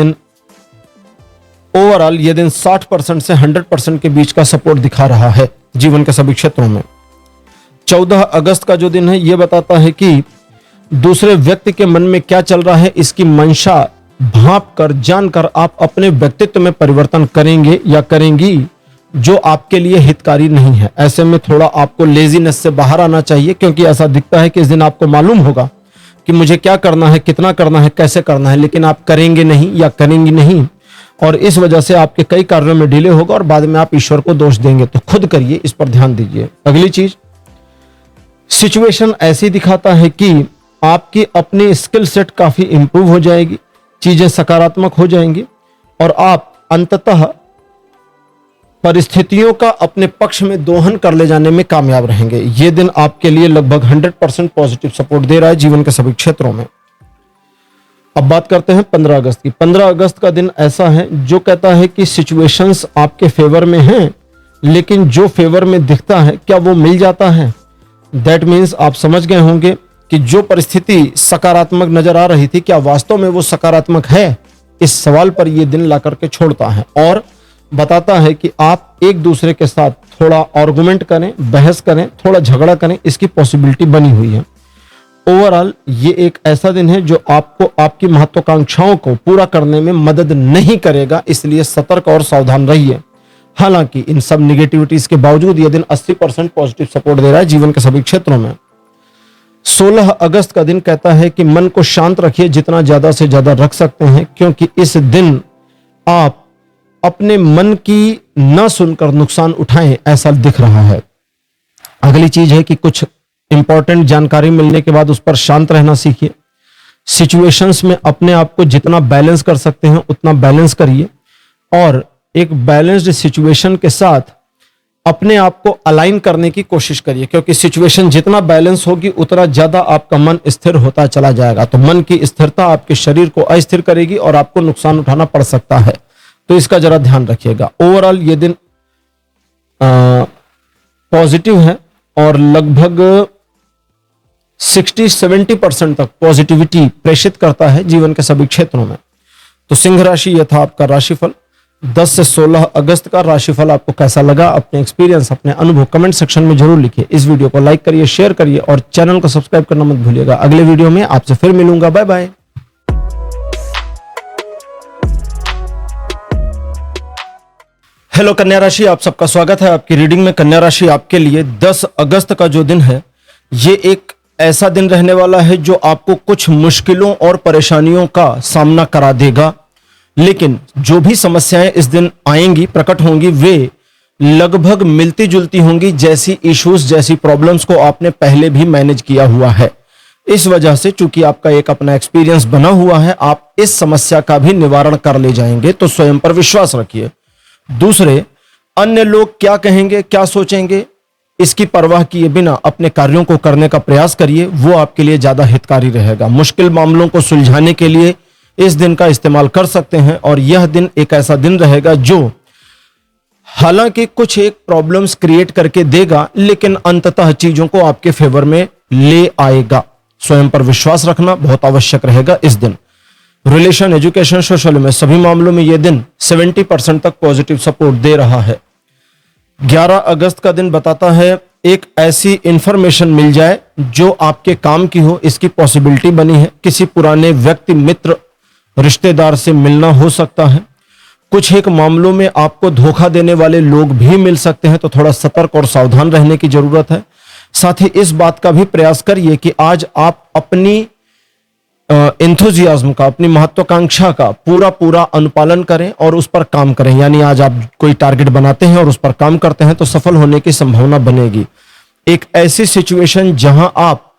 दिन 60% से 100% के बीच का सपोर्ट दिखा रहा है जीवन के सभी क्षेत्रों में। 14 अगस्त का जो दिन है यह बताता है कि दूसरे व्यक्ति के मन में क्या चल रहा है इसकी मंशा भांप कर जानकर आप अपने व्यक्तित्व में परिवर्तन करेंगे या करेंगी जो आपके लिए हितकारी नहीं है। ऐसे में थोड़ा आपको लेजीनेस से बाहर आना चाहिए, क्योंकि ऐसा दिखता है कि इस दिन आपको मालूम होगा कि मुझे क्या करना है, कितना करना है, कैसे करना है, लेकिन आप करेंगे नहीं या करेंगी नहीं, और इस वजह से आपके कई कार्यों में डिले होगा और बाद में आप ईश्वर को दोष देंगे। तो खुद करिए, इस पर ध्यान दीजिए। अगली चीज, सिचुएशन ऐसी दिखाता है कि आपकी अपनी स्किल सेट काफी इंप्रूव हो जाएगी, चीजें सकारात्मक हो जाएंगी और आप अंततः परिस्थितियों का अपने पक्ष में दोहन कर ले जाने में कामयाब रहेंगे। यह दिन आपके लिए लगभग 100% पॉजिटिव सपोर्ट दे रहा है जीवन के सभी क्षेत्रों में। अब बात करते हैं 15 अगस्त की। 15 अगस्त का दिन ऐसा है जो कहता है कि सिचुएशंस आपके फेवर में हैं, लेकिन जो फेवर में दिखता है क्या वो मिल जाता है? दैट मीन्स आप समझ गए होंगे कि जो परिस्थिति सकारात्मक नजर आ रही थी क्या वास्तव में वो सकारात्मक है? इस सवाल पर यह दिन ला करके छोड़ता है और बताता है कि आप एक दूसरे के साथ थोड़ा आर्गुमेंट करें, बहस करें, थोड़ा झगड़ा करें, इसकी पॉसिबिलिटी बनी हुई है। ओवरऑल ये एक ऐसा दिन है जो आपको आपकी महत्वाकांक्षाओं को पूरा करने में मदद नहीं करेगा, इसलिए सतर्क और सावधान रहिए। हालांकि इन सब निगेटिविटीज के बावजूद यह दिन 80% पॉजिटिव सपोर्ट दे रहा है जीवन के सभी क्षेत्रों में। 16 अगस्त का दिन कहता है कि मन को शांत रखिए, जितना ज्यादा से ज्यादा रख सकते हैं, क्योंकि इस दिन आप अपने मन की न सुनकर नुकसान उठाएं ऐसा दिख रहा है। अगली चीज है कि कुछ इंपॉर्टेंट जानकारी मिलने के बाद उस पर शांत रहना सीखिए। सिचुएशंस में अपने आप को जितना बैलेंस कर सकते हैं उतना बैलेंस करिए और एक बैलेंस्ड सिचुएशन के साथ अपने आप को अलाइन करने की कोशिश करिए, क्योंकि सिचुएशन जितना बैलेंस होगी उतना ज्यादा आपका मन स्थिर होता चला जाएगा। तो मन की स्थिरता आपके शरीर को अस्थिर करेगी और आपको नुकसान उठाना पड़ सकता है, तो इसका जरा ध्यान रखिएगा। ओवरऑल ये दिन पॉजिटिव है और लगभग 60-70% तक पॉजिटिविटी प्रेषित करता है जीवन के सभी क्षेत्रों में। तो सिंह राशि यह था आपका राशिफल। 10 से 16 अगस्त का राशिफल आपको कैसा लगा? अपने एक्सपीरियंस, अपने अनुभव कमेंट सेक्शन में जरूर लिखिए। इस वीडियो को लाइक करिए, शेयर करिए और चैनल को सब्सक्राइब करना मत भूलिएगा। अगले वीडियो में आपसे फिर मिलूंगा। Bye bye. हेलो कन्या राशि, आप सबका स्वागत है आपकी रीडिंग में। कन्या राशि आपके लिए 10 अगस्त का जो दिन है, ये एक ऐसा दिन रहने वाला है जो आपको कुछ मुश्किलों और परेशानियों का सामना करा देगा। लेकिन जो भी समस्याएं इस दिन आएंगी, प्रकट होंगी, वे लगभग मिलती जुलती होंगी जैसी इश्यूज, जैसी प्रॉब्लम्स को आपने पहले भी मैनेज किया हुआ है। इस वजह से चूंकि आपका एक अपना एक्सपीरियंस बना हुआ है, आप इस समस्या का भी निवारण कर ले जाएंगे। तो स्वयं पर विश्वास रखिए। दूसरे, अन्य लोग क्या कहेंगे, क्या सोचेंगे, इसकी परवाह किए बिना अपने कार्यों को करने का प्रयास करिए। वो आपके लिए ज्यादा हितकारी रहेगा। मुश्किल मामलों को सुलझाने के लिए इस दिन का इस्तेमाल कर सकते हैं और यह दिन एक ऐसा दिन रहेगा जो हालांकि कुछ एक प्रॉब्लम्स क्रिएट करके देगा, लेकिन अंततः चीजों को आपके फेवर में ले आएगा। स्वयं पर विश्वास रखना बहुत आवश्यक रहेगा इस दिन। रिलेशन, एजुकेशन, सोशल में सभी मामलों में यह दिन 70% तक पॉजिटिव सपोर्ट दे रहा है। 11 अगस्त का दिन बताता है एक ऐसी इंफॉर्मेशन मिल जाए जो आपके काम की हो, इसकी पॉसिबिलिटी बनी है। किसी पुराने व्यक्ति, मित्र, रिश्तेदार से मिलना हो सकता है। कुछ एक मामलों में आपको धोखा देने वाले लोग भी मिल सकते हैं, तो थोड़ा सतर्क और सावधान रहने की जरूरत है। साथ ही इस बात का भी प्रयास करिए कि आज आप अपनी एंथुजियाज्म का, अपनी महत्वाकांक्षा का पूरा अनुपालन करें और उस पर काम करें। यानी आज आप कोई टारगेट बनाते हैं और उस पर काम करते हैं तो सफल होने की संभावना बनेगी। एक ऐसी सिचुएशन जहां आप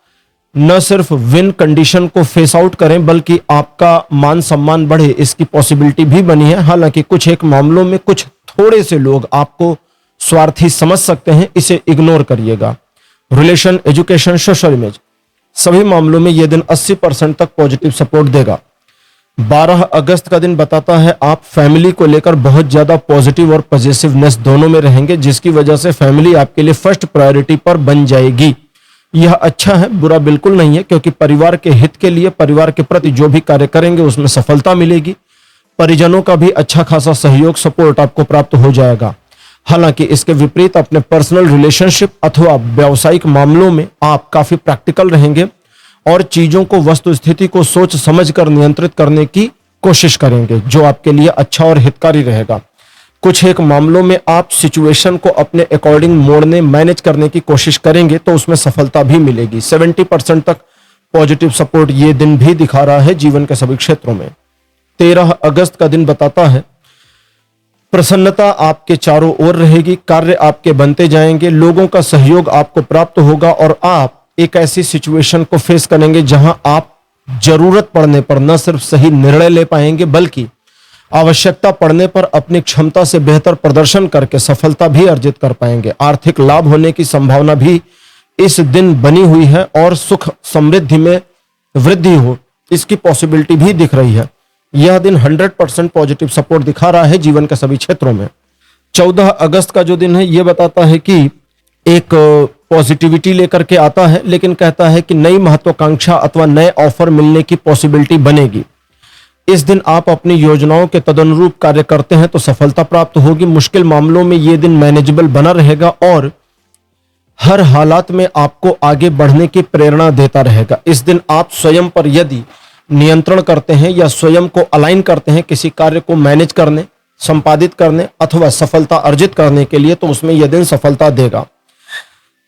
न सिर्फ विन कंडीशन को फेस आउट करें बल्कि आपका मान सम्मान बढ़े, इसकी पॉसिबिलिटी भी बनी है। हालांकि कुछ एक मामलों में कुछ थोड़े से लोग आपको स्वार्थी समझ सकते हैं, इसे इग्नोर करिएगा। रिलेशन, एजुकेशन, सोशल इमेज सभी मामलों में यह दिन 80% तक पॉजिटिव सपोर्ट देगा। 12 अगस्त का दिन बताता है आप फैमिली को लेकर बहुत ज्यादा पॉजिटिव और पॉजिटिवनेस दोनों में रहेंगे, जिसकी वजह से फैमिली आपके लिए फर्स्ट प्रायोरिटी पर बन जाएगी। यह अच्छा है, बुरा बिल्कुल नहीं है, क्योंकि परिवार के हित के लिए, परिवार के प्रति जो भी कार्य करेंगे उसमें सफलता मिलेगी। परिजनों का भी अच्छा खासा सहयोग, सपोर्ट आपको प्राप्त हो जाएगा। हालांकि इसके विपरीत अपने पर्सनल रिलेशनशिप अथवा व्यावसायिक मामलों में आप काफी प्रैक्टिकल रहेंगे और चीजों को, वस्तु स्थिति को सोच समझकर नियंत्रित करने की कोशिश करेंगे, जो आपके लिए अच्छा और हितकारी रहेगा। कुछ एक मामलों में आप सिचुएशन को अपने अकॉर्डिंग मोड़ने, मैनेज करने की कोशिश करेंगे तो उसमें सफलता भी मिलेगी। 70% तक पॉजिटिव सपोर्ट ये दिन भी दिखा रहा है जीवन के सभी क्षेत्रों में। 13 अगस्त का दिन बताता है प्रसन्नता आपके चारों ओर रहेगी, कार्य आपके बनते जाएंगे, लोगों का सहयोग आपको प्राप्त होगा और आप एक ऐसी सिचुएशन को फेस करेंगे जहां आप जरूरत पड़ने पर न सिर्फ सही निर्णय ले पाएंगे बल्कि आवश्यकता पड़ने पर अपनी क्षमता से बेहतर प्रदर्शन करके सफलता भी अर्जित कर पाएंगे। आर्थिक लाभ होने की संभावना भी इस दिन बनी हुई है और सुख समृद्धि में वृद्धि हो, इसकी पॉसिबिलिटी भी दिख रही है। यह दिन 100% पॉजिटिव सपोर्ट दिखा रहा है जीवन के सभी क्षेत्रों में। 14 अगस्त का जो दिन है यह बताता है कि एक पॉजिटिविटी लेकर के आता है, लेकिन कहता है कि नई महत्वाकांक्षा अथवा नए ऑफर मिलने की पॉसिबिलिटी बनेगी। इस दिन आप अपनी योजनाओं के तदनुरूप कार्य करते हैं तो सफलता प्राप्त होगी। मुश्किल मामलों में यह दिन मैनेजेबल बना रहेगा और हर हालात में आपको आगे बढ़ने की प्रेरणा देता रहेगा। इस दिन आप स्वयं पर यदि नियंत्रण करते हैं या स्वयं को अलाइन करते हैं किसी कार्य को मैनेज करने, संपादित करने अथवा सफलता अर्जित करने के लिए, तो उसमें यह दिन सफलता देगा।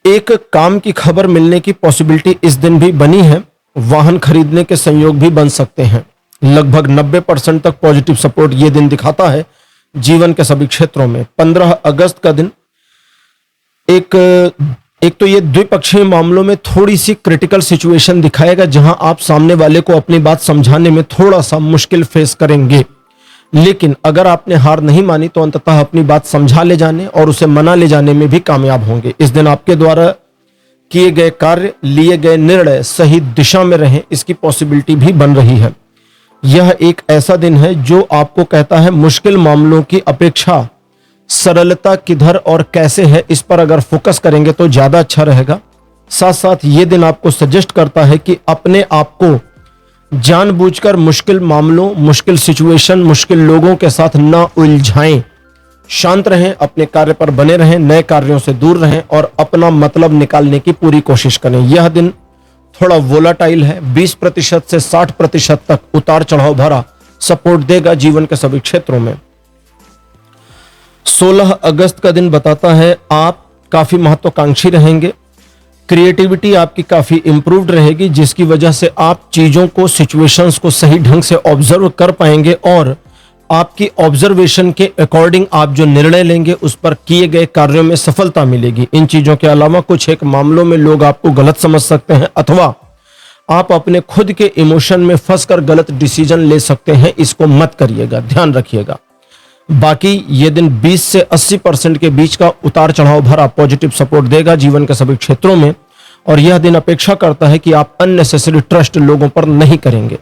एक काम की खबर मिलने की पॉसिबिलिटी इस दिन भी बनी है। वाहन खरीदने के संयोग भी बन सकते हैं। लगभग 90% तक पॉजिटिव सपोर्ट यह दिन दिखाता है जीवन के सभी क्षेत्रों में। 15 अगस्त का दिन एक तो ये द्विपक्षीय मामलों में थोड़ी सी क्रिटिकल सिचुएशन दिखाएगा जहां आप सामने वाले को अपनी बात समझाने में थोड़ा सा मुश्किल फेस करेंगे, लेकिन अगर आपने हार नहीं मानी तो अंततः अपनी बात समझा ले जाने और उसे मना ले जाने में भी कामयाब होंगे। इस दिन आपके द्वारा किए गए कार्य, लिए गए निर्णय सही दिशा में रहें, इसकी पॉसिबिलिटी भी बन रही है। यह एक ऐसा दिन है जो आपको कहता है मुश्किल मामलों की अपेक्षा सरलता किधर और कैसे है, इस पर अगर फोकस करेंगे तो ज्यादा अच्छा रहेगा। साथ साथ ये दिन आपको सजेस्ट करता है कि अपने आप को जानबूझकर मुश्किल मामलों, मुश्किल सिचुएशन, मुश्किल लोगों के साथ ना उलझाएं। शांत रहें, अपने कार्य पर बने रहें, नए कार्यों से दूर रहें और अपना मतलब निकालने की पूरी कोशिश करें। यह दिन थोड़ा वोलाटाइल है, 20% से 60% तक उतार चढ़ाव भरा सपोर्ट देगा जीवन के सभी क्षेत्रों में। 16 अगस्त का दिन बताता है आप काफी महत्वाकांक्षी रहेंगे। क्रिएटिविटी आपकी काफी इंप्रूव्ड रहेगी, जिसकी वजह से आप चीजों को, सिचुएशंस को सही ढंग से ऑब्जर्व कर पाएंगे और आपकी ऑब्जर्वेशन के अकॉर्डिंग आप जो निर्णय लेंगे उस पर किए गए कार्यों में सफलता मिलेगी। इन चीजों के अलावा कुछ एक मामलों में लोग आपको गलत समझ सकते हैं अथवा आप अपने खुद के इमोशन में फंसकर गलत डिसीजन ले सकते हैं। इसको मत करिएगा, ध्यान रखिएगा। बाकी ये दिन 20 से 80% के बीच का उतार चढ़ाव भरा पॉजिटिव सपोर्ट देगा जीवन के सभी क्षेत्रों में और यह दिन अपेक्षा करता है कि आप अननेसेसरी ट्रस्ट लोगों पर नहीं करेंगे।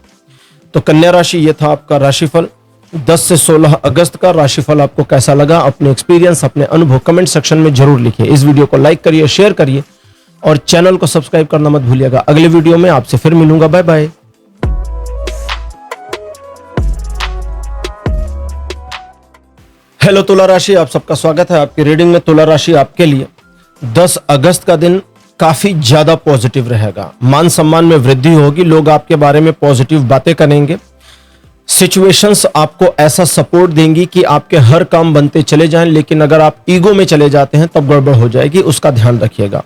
तो कन्या राशि, ये था आपका राशिफल 10 से 16 अगस्त का। राशिफल आपको कैसा लगा? अपने एक्सपीरियंस, अपने अनुभव कमेंट सेक्शन में जरूर लिखिए। इस वीडियो को लाइक करिए, शेयर करिए और चैनल को सब्सक्राइब करना मत भूलिएगा। अगले वीडियो में आपसे फिर मिलूंगा। Bye bye. हेलो तुला राशि, आप सबका स्वागत है आपकी रीडिंग में। तुला राशि आपके लिए 10 अगस्त का दिन काफी ज्यादा पॉजिटिव रहेगा। मान सम्मान में वृद्धि होगी, लोग आपके बारे में पॉजिटिव बातें करेंगे। सिचुएशंस आपको ऐसा सपोर्ट देंगी कि आपके हर काम बनते चले जाएं, लेकिन अगर आप ईगो में चले जाते हैं तब गड़बड़ हो जाएगी, उसका ध्यान रखिएगा।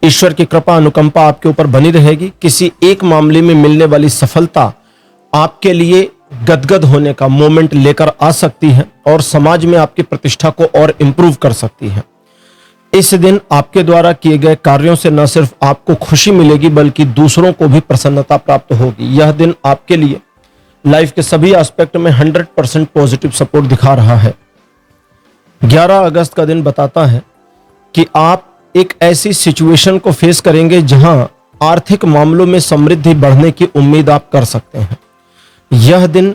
ईश्वर की कृपा, अनुकंपा आपके ऊपर बनी रहेगी। किसी एक मामले में मिलने वाली सफलता आपके लिए गदगद होने का मोमेंट लेकर आ सकती है और समाज में आपकी प्रतिष्ठा को और इंप्रूव कर सकती है। इस दिन आपके द्वारा किए गए कार्यों से न सिर्फ आपको खुशी मिलेगी बल्कि दूसरों को भी प्रसन्नता प्राप्त होगी। यह दिन आपके लिए लाइफ के सभी एस्पेक्ट में 100% पॉजिटिव सपोर्ट दिखा रहा है। 11 अगस्त का दिन बताता है कि आप एक ऐसी सिचुएशन को फेस करेंगे जहां आर्थिक मामलों में समृद्धि बढ़ने की उम्मीद आप कर सकते हैं। यह दिन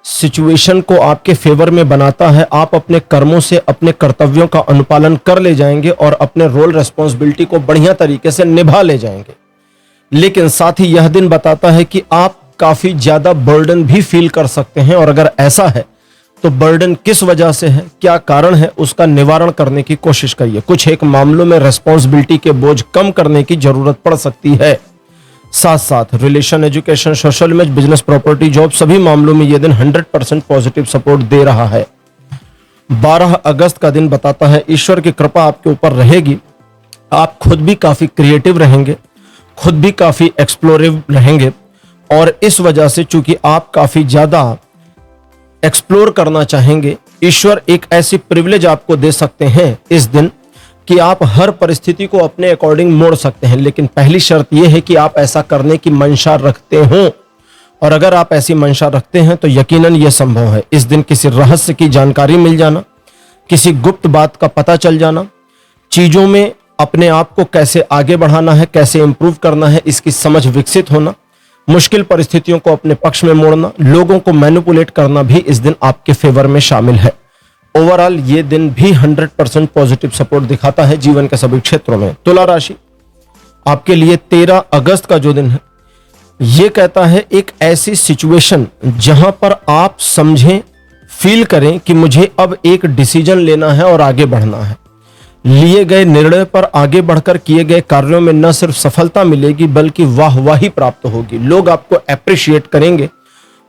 सिचुएशन को आपके फेवर में बनाता है। आप अपने कर्मों से अपने कर्तव्यों का अनुपालन कर ले जाएंगे और अपने रोल रेस्पॉन्सिबिलिटी को बढ़िया तरीके से निभा ले जाएंगे। लेकिन साथ ही यह दिन बताता है कि आप काफी ज्यादा बर्डन भी फील कर सकते हैं और अगर ऐसा है तो बर्डन किस वजह से है, क्या कारण है, उसका निवारण करने की कोशिश करिए। कुछ एक मामलों में रेस्पॉन्सिबिलिटी के बोझ कम करने की जरूरत पड़ सकती है। साथ साथ relation, education, social image, business, property, job, सभी मामलों में यह दिन 100% पॉजिटिव सपोर्ट दे रहा है। 12 अगस्त का दिन बताता है ईश्वर की कृपा आपके ऊपर रहेगी। आप खुद भी काफी क्रिएटिव रहेंगे, खुद भी काफी एक्सप्लोरिव रहेंगे और इस वजह से चूंकि आप काफी ज्यादा एक्सप्लोर करना चाहेंगे, ईश्वर एक ऐसी प्रिविलेज आपको दे सकते हैं इस दिन कि आप हर परिस्थिति को अपने अकॉर्डिंग मोड़ सकते हैं। लेकिन पहली शर्त यह है कि आप ऐसा करने की मंशा रखते हो और अगर आप ऐसी मंशा रखते हैं तो यकीनन यह संभव है। इस दिन किसी रहस्य की जानकारी मिल जाना, किसी गुप्त बात का पता चल जाना, चीजों में अपने आप को कैसे आगे बढ़ाना है, कैसे इंप्रूव करना है, इसकी समझ विकसित होना, मुश्किल परिस्थितियों को अपने पक्ष में मोड़ना, लोगों को मैनिपुलेट करना भी इस दिन आपके फेवर में शामिल है। ओवरऑल ये दिन भी 100% पॉजिटिव सपोर्ट दिखाता है जीवन के सभी क्षेत्रों में। तुला राशि आपके लिए 13 अगस्त का जो दिन है, ये कहता है एक ऐसी सिचुएशन जहां पर आप समझें, फील करें कि मुझे अब एक डिसीजन लेना है और आगे बढ़ना है। लिए गए निर्णय पर आगे बढ़कर किए गए कार्यों में न सिर्फ सफलता मिलेगी बल्कि वाहवाही प्राप्त होगी। लोग आपको अप्रिशिएट करेंगे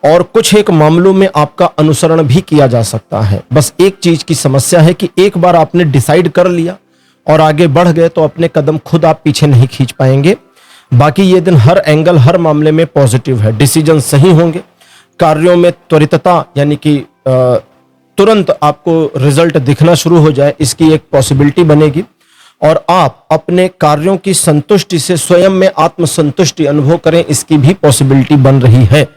और कुछ एक मामलों में आपका अनुसरण भी किया जा सकता है। बस एक चीज की समस्या है कि एक बार आपने डिसाइड कर लिया और आगे बढ़ गए तो अपने कदम खुद आप पीछे नहीं खींच पाएंगे। बाकी ये दिन हर एंगल, हर मामले में पॉजिटिव है। डिसीजन सही होंगे, कार्यों में त्वरितता यानी कि तुरंत आपको रिजल्ट दिखना शुरू हो जाए, इसकी एक पॉसिबिलिटी बनेगी और आप अपने कार्यों की संतुष्टि से स्वयं में आत्मसंतुष्टि अनुभव करें, इसकी भी पॉसिबिलिटी बन रही है।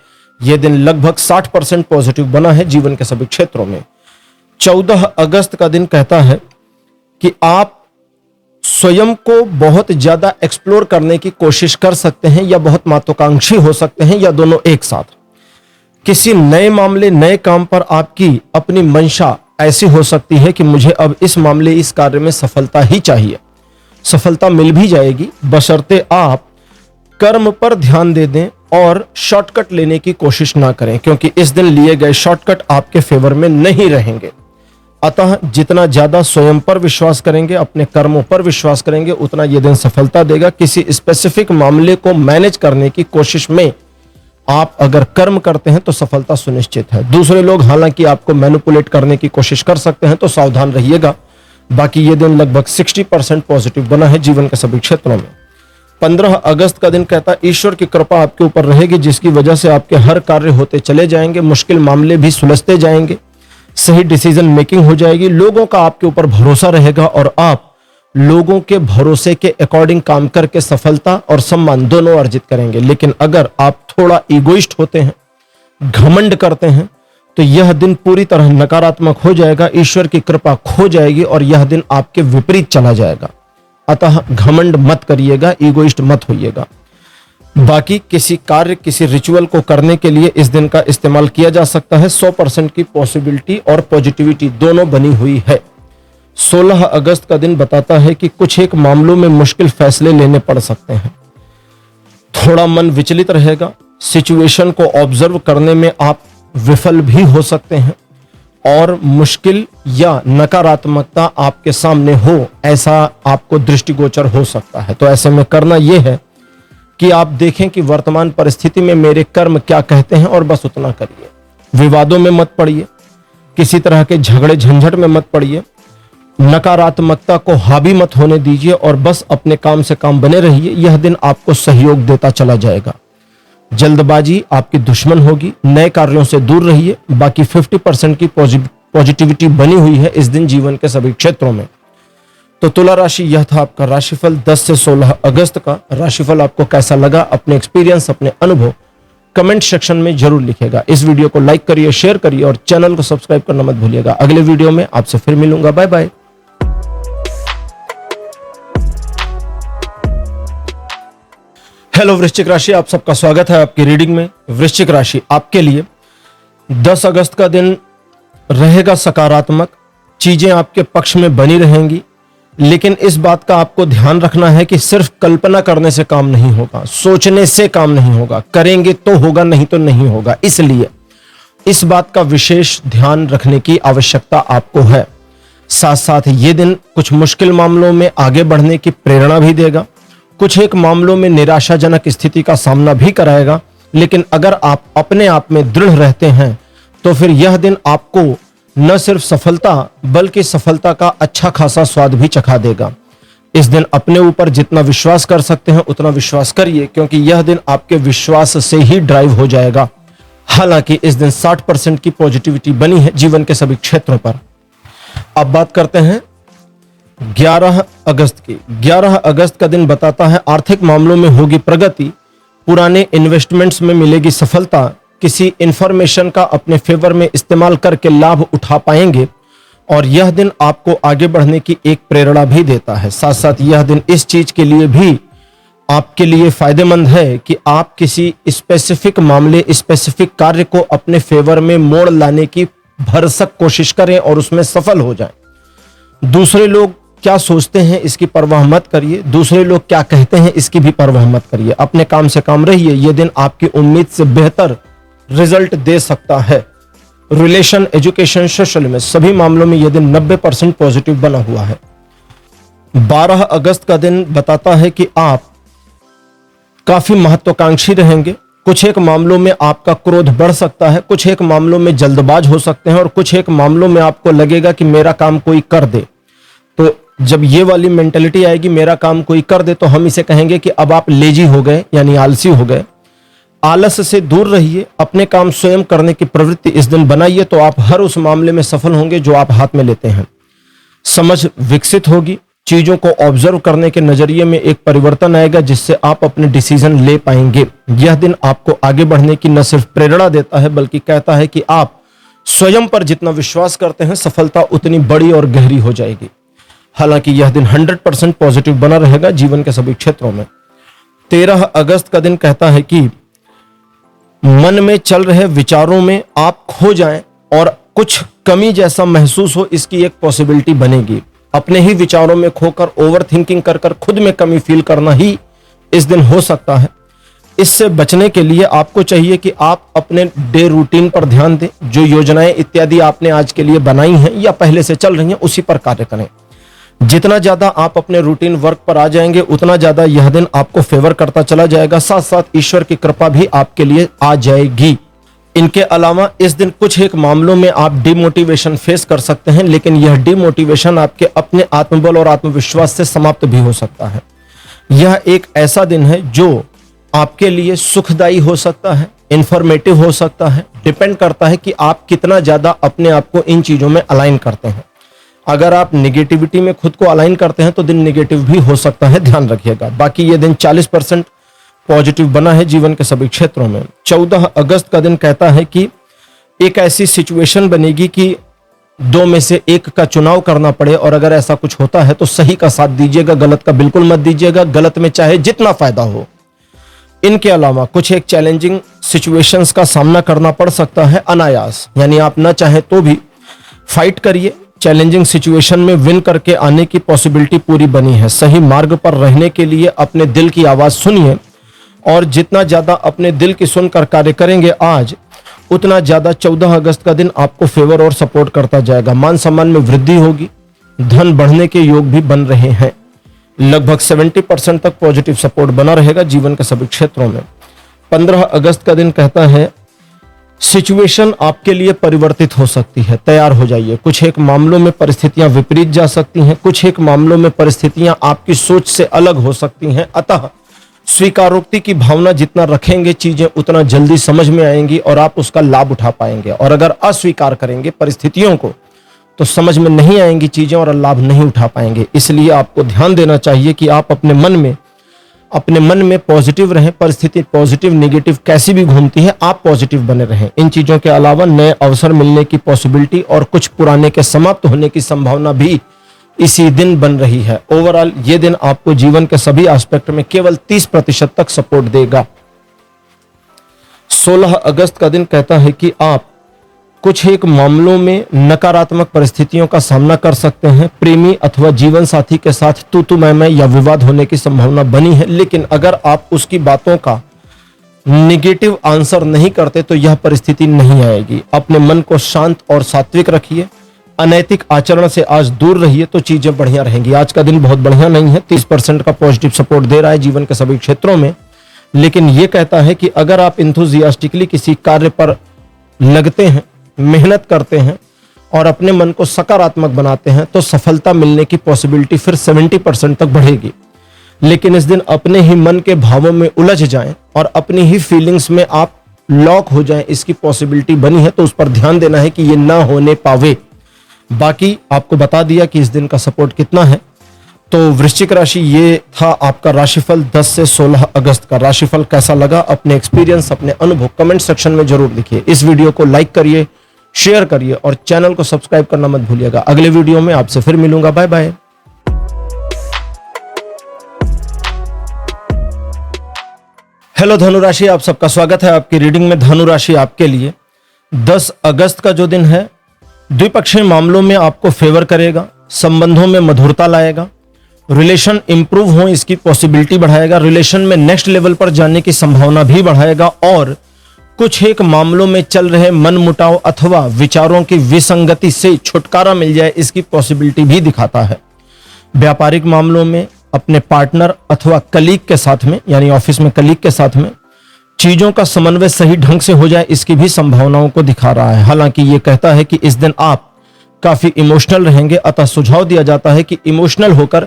यह दिन लगभग 60% पॉजिटिव बना है जीवन के सभी क्षेत्रों में। 14 अगस्त का दिन कहता है कि आप स्वयं को बहुत ज्यादा एक्सप्लोर करने की कोशिश कर सकते हैं या बहुत महत्वाकांक्षी हो सकते हैं या दोनों एक साथ। किसी नए मामले, नए काम पर आपकी अपनी मंशा ऐसी हो सकती है कि मुझे अब इस मामले, इस कार्य में सफलता ही चाहिए। सफलता मिल भी जाएगी बशर्ते आप कर्म पर ध्यान दे दें, और शॉर्टकट लेने की कोशिश ना करें, क्योंकि इस दिन लिए गए शॉर्टकट आपके फेवर में नहीं रहेंगे। अतः जितना ज्यादा स्वयं पर विश्वास करेंगे, अपने कर्मों पर विश्वास करेंगे, उतना यह दिन सफलता देगा। किसी स्पेसिफिक मामले को मैनेज करने की कोशिश में आप अगर कर्म करते हैं तो सफलता सुनिश्चित है। दूसरे लोग हालांकि आपको मैनिपुलेट करने की कोशिश कर सकते हैं, तो सावधान रहिएगा। बाकी ये दिन लगभग 60% पॉजिटिव बना है जीवन के सभी क्षेत्रों में। 15 अगस्त का दिन कहता है ईश्वर की कृपा आपके ऊपर रहेगी, जिसकी वजह से आपके हर कार्य होते चले जाएंगे, मुश्किल मामले भी सुलझते जाएंगे, सही डिसीजन मेकिंग हो जाएगी, लोगों का आपके ऊपर भरोसा रहेगा और आप लोगों के भरोसे के अकॉर्डिंग काम करके सफलता और सम्मान दोनों अर्जित करेंगे। लेकिन अगर आप थोड़ा ईगोइस्ट होते हैं, घमंड करते हैं, तो यह दिन पूरी तरह नकारात्मक हो जाएगा, ईश्वर की कृपा खो जाएगी और यह दिन आपके विपरीत चला जाएगा। अतः घमंड मत करिएगा, ईगोइस्ट मत होइएगा। बाकी किसी कार्य, किसी रिचुअल को करने के लिए इस दिन का इस्तेमाल किया जा सकता है। 100% की पॉसिबिलिटी और पॉजिटिविटी दोनों बनी हुई है। 16 अगस्त का दिन बताता है कि कुछ एक मामलों में मुश्किल फैसले लेने पड़ सकते हैं। थोड़ा मन विचलित रहेगा, सिचुएशन को ऑब्जर्व करने में आप विफल भी हो सकते हैं और मुश्किल या नकारात्मकता आपके सामने हो, ऐसा आपको दृष्टिगोचर हो सकता है। तो ऐसे में करना यह है कि आप देखें कि वर्तमान परिस्थिति में मेरे कर्म क्या कहते हैं और बस उतना करिए। विवादों में मत पड़िए, किसी तरह के झगड़े झंझट में मत पड़िए, नकारात्मकता को हावी मत होने दीजिए और बस अपने काम से काम बने रहिए। यह दिन आपको सहयोग देता चला जाएगा। जल्दबाजी आपकी दुश्मन होगी, नए कार्यों से दूर रहिए। बाकी 50% की पॉजिटिविटी बनी हुई है इस दिन जीवन के सभी क्षेत्रों में। तो तुला राशि, यह था आपका राशिफल 10 से 16 अगस्त का। राशिफल आपको कैसा लगा, अपने एक्सपीरियंस, अपने अनुभव कमेंट सेक्शन में जरूर लिखिएगा। इस वीडियो को लाइक करिए, शेयर करिए और चैनल को सब्सक्राइब करना मत भूलिएगा। अगले वीडियो में आपसे फिर मिलूंगा। Bye bye. हेलो वृश्चिक राशि, आप सबका स्वागत है आपकी रीडिंग में। वृश्चिक राशि, आपके लिए 10 अगस्त का दिन रहेगा सकारात्मक, चीजें आपके पक्ष में बनी रहेंगी। लेकिन इस बात का आपको ध्यान रखना है कि सिर्फ कल्पना करने से काम नहीं होगा, सोचने से काम नहीं होगा। करेंगे तो होगा, नहीं तो नहीं होगा। इसलिए इस बात का विशेष ध्यान रखने की आवश्यकता आपको है। साथ साथ ये दिन कुछ मुश्किल मामलों में आगे बढ़ने की प्रेरणा भी देगा, कुछ एक मामलों में निराशाजनक स्थिति का सामना भी कराएगा। लेकिन अगर आप अपने आप में दृढ़ रहते हैं तो फिर यह दिन आपको न सिर्फ सफलता बल्कि सफलता का अच्छा खासा स्वाद भी चखा देगा। इस दिन अपने ऊपर जितना विश्वास कर सकते हैं उतना विश्वास करिए, क्योंकि यह दिन आपके विश्वास से ही ड्राइव हो जाएगा। हालांकि इस दिन 60% की पॉजिटिविटी बनी है जीवन के सभी क्षेत्रों पर। अब बात करते हैं 11 अगस्त की। 11 अगस्त का दिन बताता है आर्थिक मामलों में होगी प्रगति, पुराने इन्वेस्टमेंट्स में मिलेगी सफलता, किसी इंफॉर्मेशन का अपने फेवर में इस्तेमाल करके लाभ उठा पाएंगे और यह दिन आपको आगे बढ़ने की एक प्रेरणा भी देता है। साथ साथ यह दिन इस चीज के लिए भी आपके लिए फायदेमंद है कि आप किसी स्पेसिफिक मामले, स्पेसिफिक कार्य को अपने फेवर में मोड़ लाने की भरसक कोशिश करें और उसमें सफल हो जाएं। दूसरे लोग क्या सोचते हैं इसकी परवाह मत करिए, दूसरे लोग क्या कहते हैं इसकी भी परवाह मत करिए। अपने काम से काम रहिए। यह दिन आपकी उम्मीद से बेहतर रिजल्ट दे सकता है। रिलेशन, एजुकेशन, सोशल में सभी मामलों में यह दिन 90% पॉजिटिव बना हुआ है। 12 अगस्त का दिन बताता है कि आप काफी महत्वाकांक्षी रहेंगे। कुछ एक मामलों में आपका क्रोध बढ़ सकता है, कुछ एक मामलों में जल्दबाज हो सकते हैं और कुछ एक मामलों में आपको लगेगा कि मेरा काम कोई कर दे। तो जब ये वाली मेंटेलिटी आएगी, मेरा काम कोई कर दे, तो हम इसे कहेंगे कि अब आप लेजी हो गए, यानी आलसी हो गए। आलस से दूर रहिए, अपने काम स्वयं करने की प्रवृत्ति इस दिन बनाइए, तो आप हर उस मामले में सफल होंगे जो आप हाथ में लेते हैं। समझ विकसित होगी, चीजों को ऑब्जर्व करने के नजरिए में एक परिवर्तन आएगा जिससे आप अपने डिसीजन ले पाएंगे। यह दिन आपको आगे बढ़ने की न सिर्फ प्रेरणा देता है बल्कि कहता है कि आप स्वयं पर जितना विश्वास करते हैं सफलता उतनी बड़ी और गहरी हो जाएगी। हालांकि यह दिन 100% पॉजिटिव बना रहेगा जीवन के सभी क्षेत्रों में। 13 अगस्त का दिन कहता है कि मन में चल रहे विचारों में आप खो जाएं और कुछ कमी जैसा महसूस हो, इसकी एक पॉसिबिलिटी बनेगी। अपने ही विचारों में खोकर ओवर थिंकिंग कर खुद में कमी फील करना ही इस दिन हो सकता है। इससे बचने के लिए आपको चाहिए कि आप अपने डे रूटीन पर ध्यान दें। जो योजनाएं इत्यादि आपने आज के लिए बनाई हैं या पहले से चल रही हैं उसी पर कार्य करें। जितना ज्यादा आप अपने रूटीन वर्क पर आ जाएंगे उतना ज्यादा यह दिन आपको फेवर करता चला जाएगा। साथ साथ ईश्वर की कृपा भी आपके लिए आ जाएगी। इनके अलावा इस दिन कुछ एक मामलों में आप डिमोटिवेशन फेस कर सकते हैं, लेकिन यह डिमोटिवेशन आपके अपने आत्मबल और आत्मविश्वास से समाप्त भी हो सकता है। यह एक ऐसा दिन है जो आपके लिए सुखदायी हो सकता है, इंफॉर्मेटिव हो सकता है। डिपेंड करता है कि आप कितना ज्यादा अपने आप को इन चीजों में अलाइन करते हैं। अगर आप निगेटिविटी में खुद को अलाइन करते हैं तो दिन निगेटिव भी हो सकता है, ध्यान रखिएगा। बाकी ये दिन 40% पॉजिटिव बना है जीवन के सभी क्षेत्रों में। 14 अगस्त का दिन कहता है कि एक ऐसी सिचुएशन बनेगी कि दो में से एक का चुनाव करना पड़े, और अगर ऐसा कुछ होता है तो सही का साथ दीजिएगा, गलत का बिल्कुल मत दीजिएगा। गलत में चाहे जितना फायदा हो। इनके अलावा कुछ एक चैलेंजिंग सिचुएशंस का सामना करना पड़ सकता है अनायास, यानी आप ना चाहे तो भी फाइट करिए। चैलेंजिंग सिचुएशन में विन करके आने की पॉसिबिलिटी पूरी बनी है। सही मार्ग पर रहने के लिए अपने दिल की आवाज सुनिए, और जितना ज्यादा अपने दिल की सुनकर कार्य करेंगे आज, उतना ज्यादा 14 अगस्त का दिन आपको फेवर और सपोर्ट करता जाएगा। मान सम्मान में वृद्धि होगी, धन बढ़ने के योग भी बन रहे हैं। लगभग 70% तक पॉजिटिव सपोर्ट बना रहेगा जीवन के सभी क्षेत्रों में। 15 अगस्त का दिन कहता है सिचुएशन आपके लिए परिवर्तित हो सकती है, तैयार हो जाइए। कुछ एक मामलों में परिस्थितियां विपरीत जा सकती हैं, कुछ एक मामलों में परिस्थितियां आपकी सोच से अलग हो सकती हैं। अतः स्वीकारोक्ति की भावना जितना रखेंगे, चीजें उतना जल्दी समझ में आएंगी और आप उसका लाभ उठा पाएंगे। और अगर अस्वीकार करेंगे परिस्थितियों को तो समझ में नहीं आएंगी चीजें और लाभ नहीं उठा पाएंगे। इसलिए आपको ध्यान देना चाहिए कि आप अपने मन में पॉजिटिव रहें। परिस्थिति पॉजिटिव नेगेटिव कैसी भी घूमती है, आप पॉजिटिव बने रहें। इन चीजों के अलावा नए अवसर मिलने की पॉसिबिलिटी और कुछ पुराने के समाप्त होने की संभावना भी इसी दिन बन रही है। ओवरऑल ये दिन आपको जीवन के सभी एस्पेक्ट में केवल 30% तक सपोर्ट देगा। 16 अगस्त का दिन कहता है कि आप कुछ एक मामलों में नकारात्मक परिस्थितियों का सामना कर सकते हैं। प्रेमी अथवा जीवन साथी के साथ तू मैं या विवाद होने की संभावना बनी है, लेकिन अगर आप उसकी बातों का नेगेटिव आंसर नहीं करते तो यह परिस्थिति नहीं आएगी। अपने मन को शांत और सात्विक रखिए। अनैतिक आचरण से आज दूर रहिए तो चीजें बढ़िया रहेंगी। आज का दिन बहुत बढ़िया नहीं है। 30% का पॉजिटिव सपोर्ट दे रहा है जीवन के सभी क्षेत्रों में, लेकिन यह कहता है कि अगर आप इंथुजियास्टिकली किसी कार्य पर लगते हैं, मेहनत करते हैं और अपने मन को सकारात्मक बनाते हैं तो सफलता मिलने की पॉसिबिलिटी फिर 70% तक बढ़ेगी। लेकिन इस दिन अपने ही मन के भावों में उलझ जाएं और अपनी ही फीलिंग्स में आप लॉक हो जाएं, इसकी पॉसिबिलिटी बनी है, तो उस पर ध्यान देना है कि ये ना होने पावे। बाकी आपको बता दिया कि इस दिन का सपोर्ट कितना है। तो वृश्चिक राशि, ये था आपका राशिफल 10 से 16 अगस्त का। राशिफल कैसा लगा, अपने एक्सपीरियंस, अपने अनुभव कमेंट सेक्शन में जरूर लिखिए। इस वीडियो को लाइक करिए, शेयर करिए और चैनल को सब्सक्राइब करना मत भूलिएगा। अगले वीडियो में आपसे फिर मिलूंगा। Bye bye. हेलो धनु राशि, आप सबका स्वागत है आपकी रीडिंग में। धनु राशि आपके लिए 10 अगस्त का जो दिन है, द्विपक्षीय मामलों में आपको फेवर करेगा, संबंधों में मधुरता लाएगा, रिलेशन इंप्रूव हो इसकी पॉसिबिलिटी बढ़ाएगा, रिलेशन में नेक्स्ट लेवल पर जाने की संभावना भी बढ़ाएगा, और कुछ एक मामलों में चल रहे मनमुटाव अथवा विचारों की विसंगति से छुटकारा मिल जाए इसकी पॉसिबिलिटी भी दिखाता है। व्यापारिक मामलों में अपने पार्टनर अथवा कलीग के साथ में, यानी ऑफिस में कलीग के साथ में चीजों का समन्वय सही ढंग से हो जाए इसकी भी संभावनाओं को दिखा रहा है। हालांकि ये कहता है कि इस दिन आप काफी इमोशनल रहेंगे, अतः सुझाव दिया जाता है कि इमोशनल होकर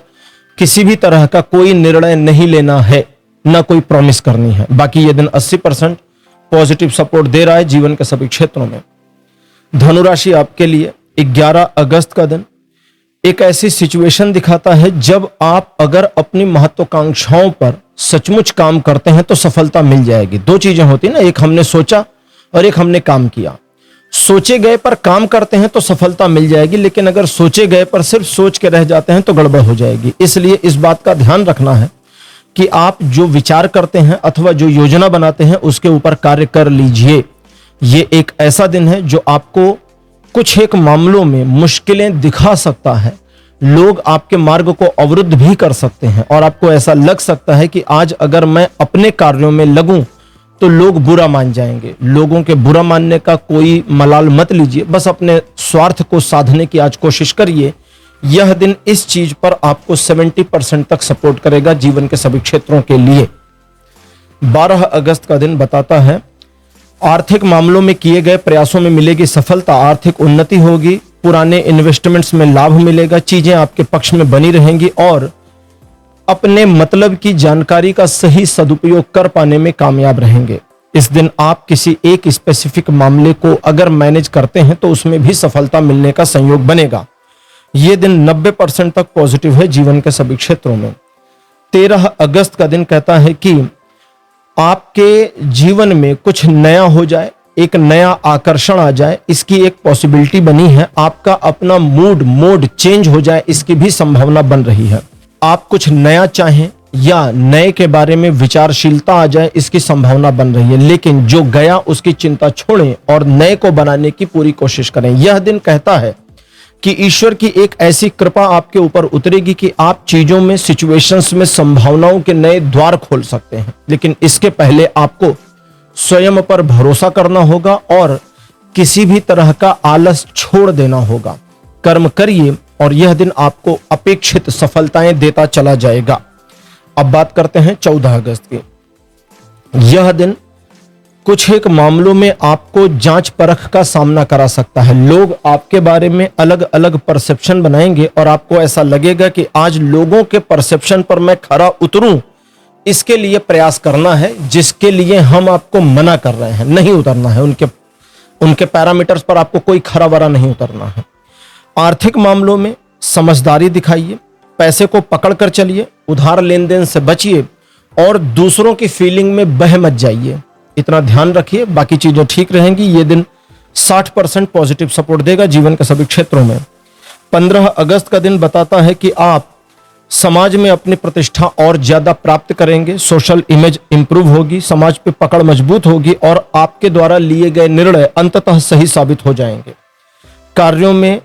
किसी भी तरह का कोई निर्णय नहीं लेना है, ना कोई प्रॉमिस करनी है। बाकी ये दिन 80% पॉजिटिव सपोर्ट दे रहा है जीवन के सभी क्षेत्रों में। धनु राशि आपके लिए 11 अगस्त का दिन एक ऐसी सिचुएशन दिखाता है जब आप अगर अपनी महत्वाकांक्षाओं पर सचमुच काम करते हैं तो सफलता मिल जाएगी। दो चीजें होती है ना, एक हमने सोचा और एक हमने काम किया। सोचे गए पर काम करते हैं तो सफलता मिल जाएगी, लेकिन अगर सोचे गए पर सिर्फ सोच के रह जाते हैं तो गड़बड़ हो जाएगी। इसलिए इस बात का ध्यान रखना है कि आप जो विचार करते हैं अथवा जो योजना बनाते हैं उसके ऊपर कार्य कर लीजिए। ये एक ऐसा दिन है जो आपको कुछ एक मामलों में मुश्किलें दिखा सकता है, लोग आपके मार्ग को अवरुद्ध भी कर सकते हैं और आपको ऐसा लग सकता है कि आज अगर मैं अपने कार्यों में लगूं तो लोग बुरा मान जाएंगे। लोगों के बुरा मानने का कोई मलाल मत लीजिए, बस अपने स्वार्थ को साधने की आज कोशिश करिए। यह दिन इस चीज पर आपको 70% तक सपोर्ट करेगा जीवन के सभी क्षेत्रों के लिए। 12 अगस्त का दिन बताता है आर्थिक मामलों में किए गए प्रयासों में मिलेगी सफलता, आर्थिक उन्नति होगी, पुराने इन्वेस्टमेंट्स में लाभ मिलेगा, चीजें आपके पक्ष में बनी रहेंगी और अपने मतलब की जानकारी का सही सदुपयोग कर पाने में कामयाब रहेंगे। इस दिन आप किसी एक स्पेसिफिक मामले को अगर मैनेज करते हैं तो उसमें भी सफलता मिलने का संयोग बनेगा। यह दिन 90% तक पॉजिटिव है जीवन के सभी क्षेत्रों में। 13 अगस्त का दिन कहता है कि आपके जीवन में कुछ नया हो जाए, एक नया आकर्षण आ जाए, इसकी एक पॉसिबिलिटी बनी है। आपका अपना मोड चेंज हो जाए, इसकी भी संभावना बन रही है। आप कुछ नया चाहें या नए के बारे में विचारशीलता आ जाए, इसकी संभावना बन रही है। लेकिन जो गया उसकी चिंता छोड़ें और नए को बनाने की पूरी कोशिश करें। यह दिन कहता है कि ईश्वर की एक ऐसी कृपा आपके ऊपर उतरेगी कि आप चीजों में, सिचुएशंस में संभावनाओं के नए द्वार खोल सकते हैं। लेकिन इसके पहले आपको स्वयं पर भरोसा करना होगा और किसी भी तरह का आलस छोड़ देना होगा। कर्म करिए और यह दिन आपको अपेक्षित सफलताएं देता चला जाएगा। अब बात करते हैं 14 अगस्त की। यह दिन कुछ एक मामलों में आपको जांच परख का सामना करा सकता है। लोग आपके बारे में अलग अलग परसेप्शन बनाएंगे और आपको ऐसा लगेगा कि आज लोगों के परसेप्शन पर मैं खरा उतरूं, इसके लिए प्रयास करना है जिसके लिए हम आपको मना कर रहे हैं। नहीं उतरना है, उनके पैरामीटर्स पर आपको कोई खरा वरा नहीं उतरना है। आर्थिक मामलों में समझदारी दिखाइए, पैसे को पकड़ कर चलिए, उधार लेन देन से बचिए और दूसरों की फीलिंग में बह मत जाइए। इतना ध्यान रखिए, बाकी चीजें ठीक रहेंगी। ये दिन 60% पॉजिटिव सपोर्ट देगा जीवन के सभी क्षेत्रों में। 15 अगस्त का दिन बताता है कि आप समाज में अपनी प्रतिष्ठा और ज्यादा प्राप्त करेंगे, सोशल इमेज इंप्रूव होगी, समाज पे पकड़ मजबूत होगी और आपके द्वारा लिए गए निर्णय अंततः सही साबित हो जाएंगे। कार्यों में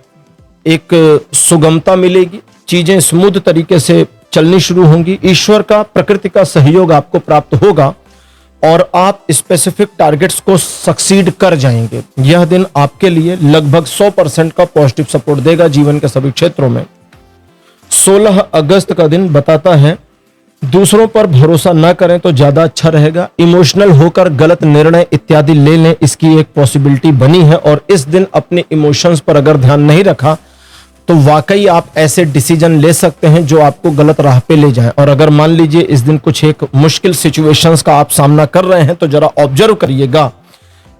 एक सुगमता मिलेगी, चीजें स्मूथ तरीके से चलनी शुरू होंगी, ईश्वर का, प्रकृति का सहयोग आपको प्राप्त होगा और आप स्पेसिफिक टारगेट्स को सक्सीड कर जाएंगे। यह दिन आपके लिए लगभग 100% का पॉजिटिव सपोर्ट देगा जीवन के सभी क्षेत्रों में। 16 अगस्त का दिन बताता है दूसरों पर भरोसा न करें तो ज्यादा अच्छा रहेगा, इमोशनल होकर गलत निर्णय इत्यादि ले लें, इसकी एक पॉसिबिलिटी बनी है और इस दिन अपने इमोशंस पर अगर ध्यान नहीं रखा तो वाकई आप ऐसे डिसीजन ले सकते हैं जो आपको गलत राह पे ले जाएं। और अगर मान लीजिए इस दिन कुछ एक मुश्किल सिचुएशंस का आप सामना कर रहे हैं तो जरा ऑब्जर्व करिएगा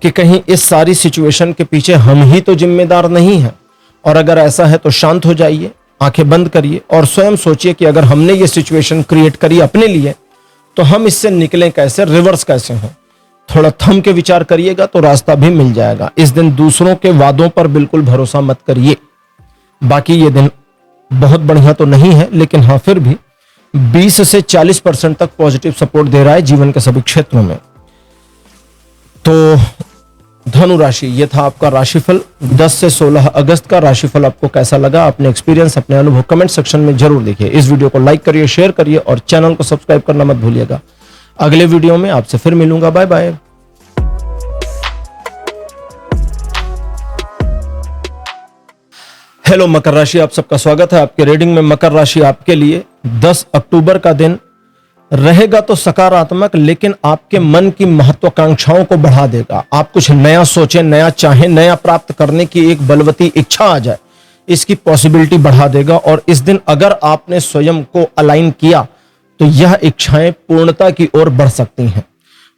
कि कहीं इस सारी सिचुएशन के पीछे हम ही तो जिम्मेदार नहीं हैं। और अगर ऐसा है तो शांत हो जाइए, आंखें बंद करिए और स्वयं सोचिए कि अगर हमने ये सिचुएशन क्रिएट करी अपने लिए तो हम इससे निकलें कैसे, रिवर्स कैसे हो। थोड़ा थम के विचार करिएगा तो रास्ता भी मिल जाएगा। इस दिन दूसरों के वादों पर बिल्कुल भरोसा मत करिए। बाकी ये दिन बहुत बढ़िया तो नहीं है, लेकिन हाँ फिर भी 20 से 40% तक पॉजिटिव सपोर्ट दे रहा है जीवन के सभी क्षेत्रों में। तो धनु राशि, ये था आपका राशिफल 10 से 16 अगस्त का। राशिफल आपको कैसा लगा, अपने एक्सपीरियंस, अपने अनुभव कमेंट सेक्शन में जरूर लिखिए। इस वीडियो को लाइक करिए, शेयर करिए और चैनल को सब्सक्राइब करना मत भूलिएगा। अगले वीडियो में आपसे फिर मिलूंगा। Bye bye. हेलो मकर राशि, आप सबका स्वागत है आपके रीडिंग में। मकर राशि आपके लिए 10 अक्टूबर का दिन रहेगा तो सकारात्मक, लेकिन आपके मन की महत्वाकांक्षाओं को बढ़ा देगा। आप कुछ नया सोचें, नया चाहें, नया प्राप्त करने की एक बलवती इच्छा आ जाए, इसकी पॉसिबिलिटी बढ़ा देगा। और इस दिन अगर आपने स्वयं को अलाइन किया तो यह इच्छाएं पूर्णता की ओर बढ़ सकती हैं।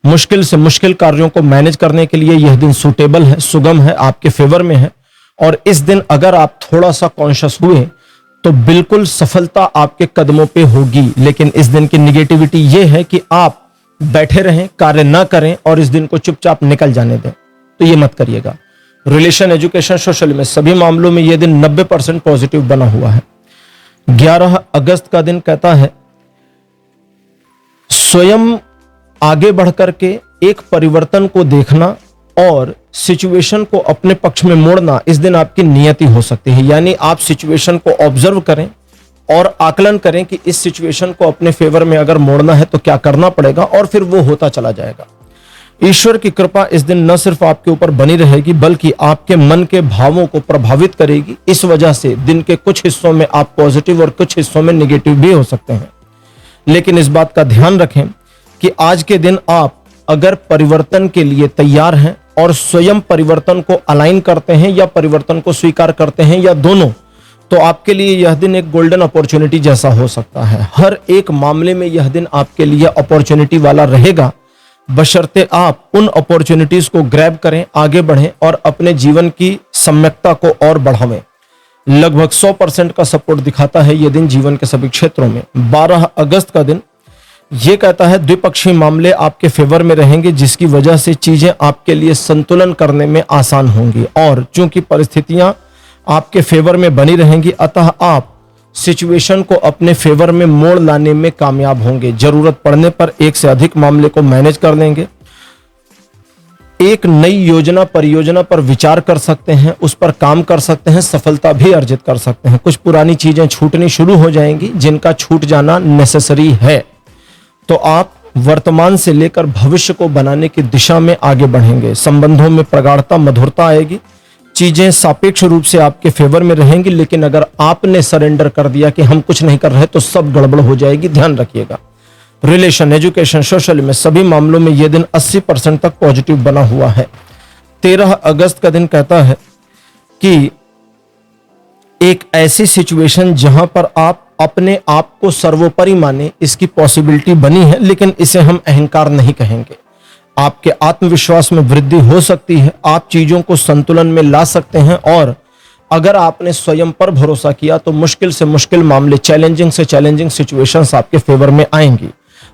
मुश्किल से मुश्किल कार्यों को मैनेज करने के लिए यह दिन सूटेबल है, सुगम है, आपके फेवर में है। और इस दिन अगर आप थोड़ा सा कॉन्शियस हुए तो बिल्कुल सफलता आपके कदमों पे होगी। लेकिन इस दिन की निगेटिविटी यह है कि आप बैठे रहें, कार्य ना करें और इस दिन को चुपचाप निकल जाने दें, तो ये मत करिएगा। रिलेशन, एजुकेशन, सोशल में सभी मामलों में यह दिन 90% पॉजिटिव बना हुआ है। 11 अगस्त का दिन कहता है स्वयं आगे बढ़कर के एक परिवर्तन को देखना, और सिचुएशन को अपने पक्ष में मोड़ना इस दिन आपकी नियति हो सकती है। यानी आप सिचुएशन को ऑब्जर्व करें और आकलन करें कि इस सिचुएशन को अपने फेवर में अगर मोड़ना है तो क्या करना पड़ेगा, और फिर वो होता चला जाएगा। ईश्वर की कृपा इस दिन न सिर्फ आपके ऊपर बनी रहेगी बल्कि आपके मन के भावों को प्रभावित करेगी। इस वजह से दिन के कुछ हिस्सों में आप पॉजिटिव और कुछ हिस्सों में नेगेटिव भी हो सकते हैं। लेकिन इस बात का ध्यान रखें कि आज के दिन आप अगर परिवर्तन के लिए तैयार हैं और स्वयं परिवर्तन को अलाइन करते हैं या परिवर्तन को स्वीकार करते हैं या दोनों, तो आपके लिए यह दिन एक गोल्डन अपॉर्चुनिटी जैसा हो सकता है। हर एक मामले में यह दिन आपके लिए अपॉर्चुनिटी वाला रहेगा, बशर्ते आप उन अपॉर्चुनिटीज को ग्रैब करें, आगे बढ़ें और अपने जीवन की सम्यकता को और बढ़ावें। लगभग 100% का सपोर्ट दिखाता है यह दिन जीवन के सभी क्षेत्रों में। 12 अगस्त का दिन यह कहता है द्विपक्षीय मामले आपके फेवर में रहेंगे, जिसकी वजह से चीजें आपके लिए संतुलन करने में आसान होंगी। और चूंकि परिस्थितियां आपके फेवर में बनी रहेंगी, अतः आप सिचुएशन को अपने फेवर में मोड़ लाने में कामयाब होंगे। जरूरत पड़ने पर एक से अधिक मामले को मैनेज कर लेंगे। एक नई योजना परियोजना पर विचार कर सकते हैं, उस पर काम कर सकते हैं, सफलता भी अर्जित कर सकते हैं। कुछ पुरानी चीजें छूटनी शुरू हो जाएंगी जिनका छूट जाना नेसेसरी है। तो आप वर्तमान से लेकर भविष्य को बनाने की दिशा में आगे बढ़ेंगे। संबंधों में प्रगाढ़ता मधुरता आएगी। चीजें सापेक्ष रूप से आपके फेवर में रहेंगी, लेकिन अगर आपने सरेंडर कर दिया कि हम कुछ नहीं कर रहे तो सब गड़बड़ हो जाएगी, ध्यान रखिएगा। रिलेशन, एजुकेशन, सोशल में सभी मामलों में यह दिन 80% तक पॉजिटिव बना हुआ है। 13 अगस्त का दिन कहता है कि एक ऐसी सिचुएशन जहां पर आप अपने आप को सर्वोपरि माने, इसकी पॉसिबिलिटी बनी है, लेकिन इसे हम अहंकार नहीं कहेंगे। आपके आत्मविश्वास में वृद्धि हो सकती है, आप चीजों को संतुलन में ला सकते हैं, और अगर आपने स्वयं पर भरोसा किया तो मुश्किल से मुश्किल मामले, चैलेंजिंग से चैलेंजिंग सिचुएशंस आपके फेवर में आएंगी।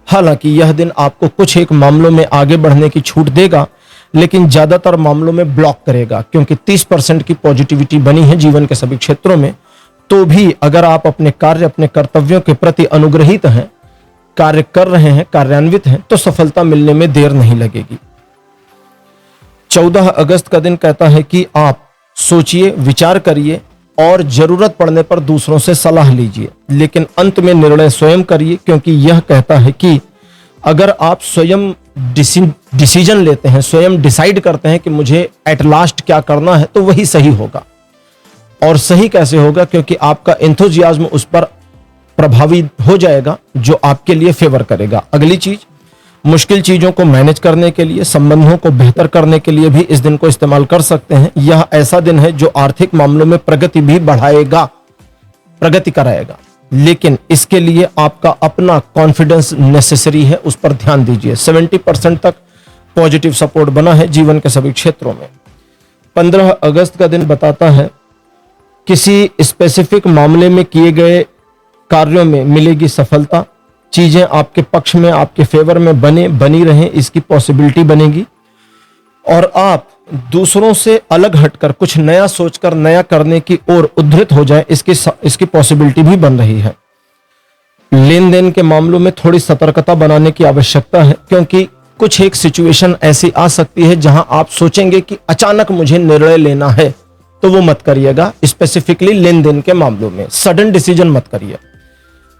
हालांकि यह दिन आपको कुछ एक मामलों में आगे बढ़ने की छूट देगा, लेकिन ज्यादातर मामलों में ब्लॉक करेगा, क्योंकि 30% की पॉजिटिविटी बनी है जीवन के सभी क्षेत्रों में। तो भी अगर आप अपने कार्य, अपने कर्तव्यों के प्रति अनुग्रहित हैं, कार्य कर रहे हैं, कार्यान्वित हैं, तो सफलता मिलने में देर नहीं लगेगी। 14 अगस्त का दिन कहता है कि आप सोचिए, विचार करिए और जरूरत पड़ने पर दूसरों से सलाह लीजिए, लेकिन अंत में निर्णय स्वयं करिए, क्योंकि यह कहता है कि अगर आप स्वयं डिसीजन लेते हैं, स्वयं डिसाइड करते हैं कि मुझे एट लास्ट क्या करना है, तो वही सही होगा। और सही कैसे होगा? क्योंकि आपका एंथुजियाज्म उस पर प्रभावी हो जाएगा, जो आपके लिए फेवर करेगा। अगली चीज, मुश्किल चीजों को मैनेज करने के लिए, संबंधों को बेहतर करने के लिए भी इस दिन को इस्तेमाल कर सकते हैं। यह ऐसा दिन है जो आर्थिक मामलों में प्रगति भी बढ़ाएगा, प्रगति कराएगा, लेकिन इसके लिए आपका अपना कॉन्फिडेंस नेसेसरी है, उस पर ध्यान दीजिए। 70% तक पॉजिटिव सपोर्ट बना है जीवन के सभी क्षेत्रों में। 15 अगस्त का दिन बताता है किसी स्पेसिफिक मामले में किए गए कार्यों में मिलेगी सफलता। चीजें आपके पक्ष में, आपके फेवर में बनी रहें, इसकी पॉसिबिलिटी बनेगी। और आप दूसरों से अलग हटकर कुछ नया सोचकर नया करने की ओर उद्धृत हो जाए, इसकी पॉसिबिलिटी भी बन रही है। लेन देन के मामलों में थोड़ी सतर्कता बनाने की आवश्यकता है, क्योंकि कुछ एक सिचुएशन ऐसी आ सकती है जहां आप सोचेंगे कि अचानक मुझे निर्णय लेना है, तो वो मत करिएगा। स्पेसिफिकली लेन देन के मामलों में सडन डिसीजन मत करिए।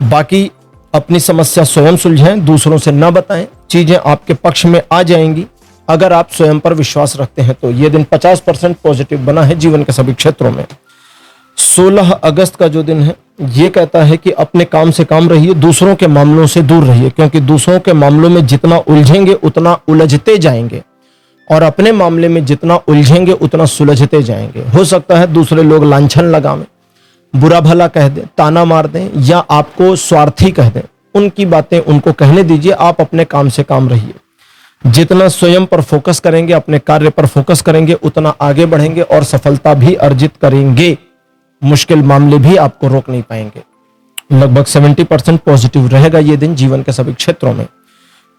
बाकी अपनी समस्या स्वयं सुलझाएं, दूसरों से न बताएं, चीजें आपके पक्ष में आ जाएंगी अगर आप स्वयं पर विश्वास रखते हैं। तो यह दिन 50% पॉजिटिव बना है जीवन के सभी क्षेत्रों में। 16 अगस्त का जो दिन है, यह कहता है कि अपने काम से काम रहिए, दूसरों के मामलों से दूर रहिए, क्योंकि दूसरों के मामलों में जितना उलझेंगे उतना उलझते जाएंगे, और अपने मामले में जितना उलझेंगे उतना सुलझते जाएंगे। हो सकता है दूसरे लोग लांछन लगावें, बुरा भला कह दें, ताना मार दें, या आपको स्वार्थी कह दें। उनकी बातें उनको कहने दीजिए, आप अपने काम से काम रहिए। जितना स्वयं पर फोकस करेंगे, अपने कार्य पर फोकस करेंगे, उतना आगे बढ़ेंगे और सफलता भी अर्जित करेंगे। मुश्किल मामले भी आपको रोक नहीं पाएंगे। लगभग 70% पॉजिटिव रहेगा ये दिन जीवन के सभी क्षेत्रों में।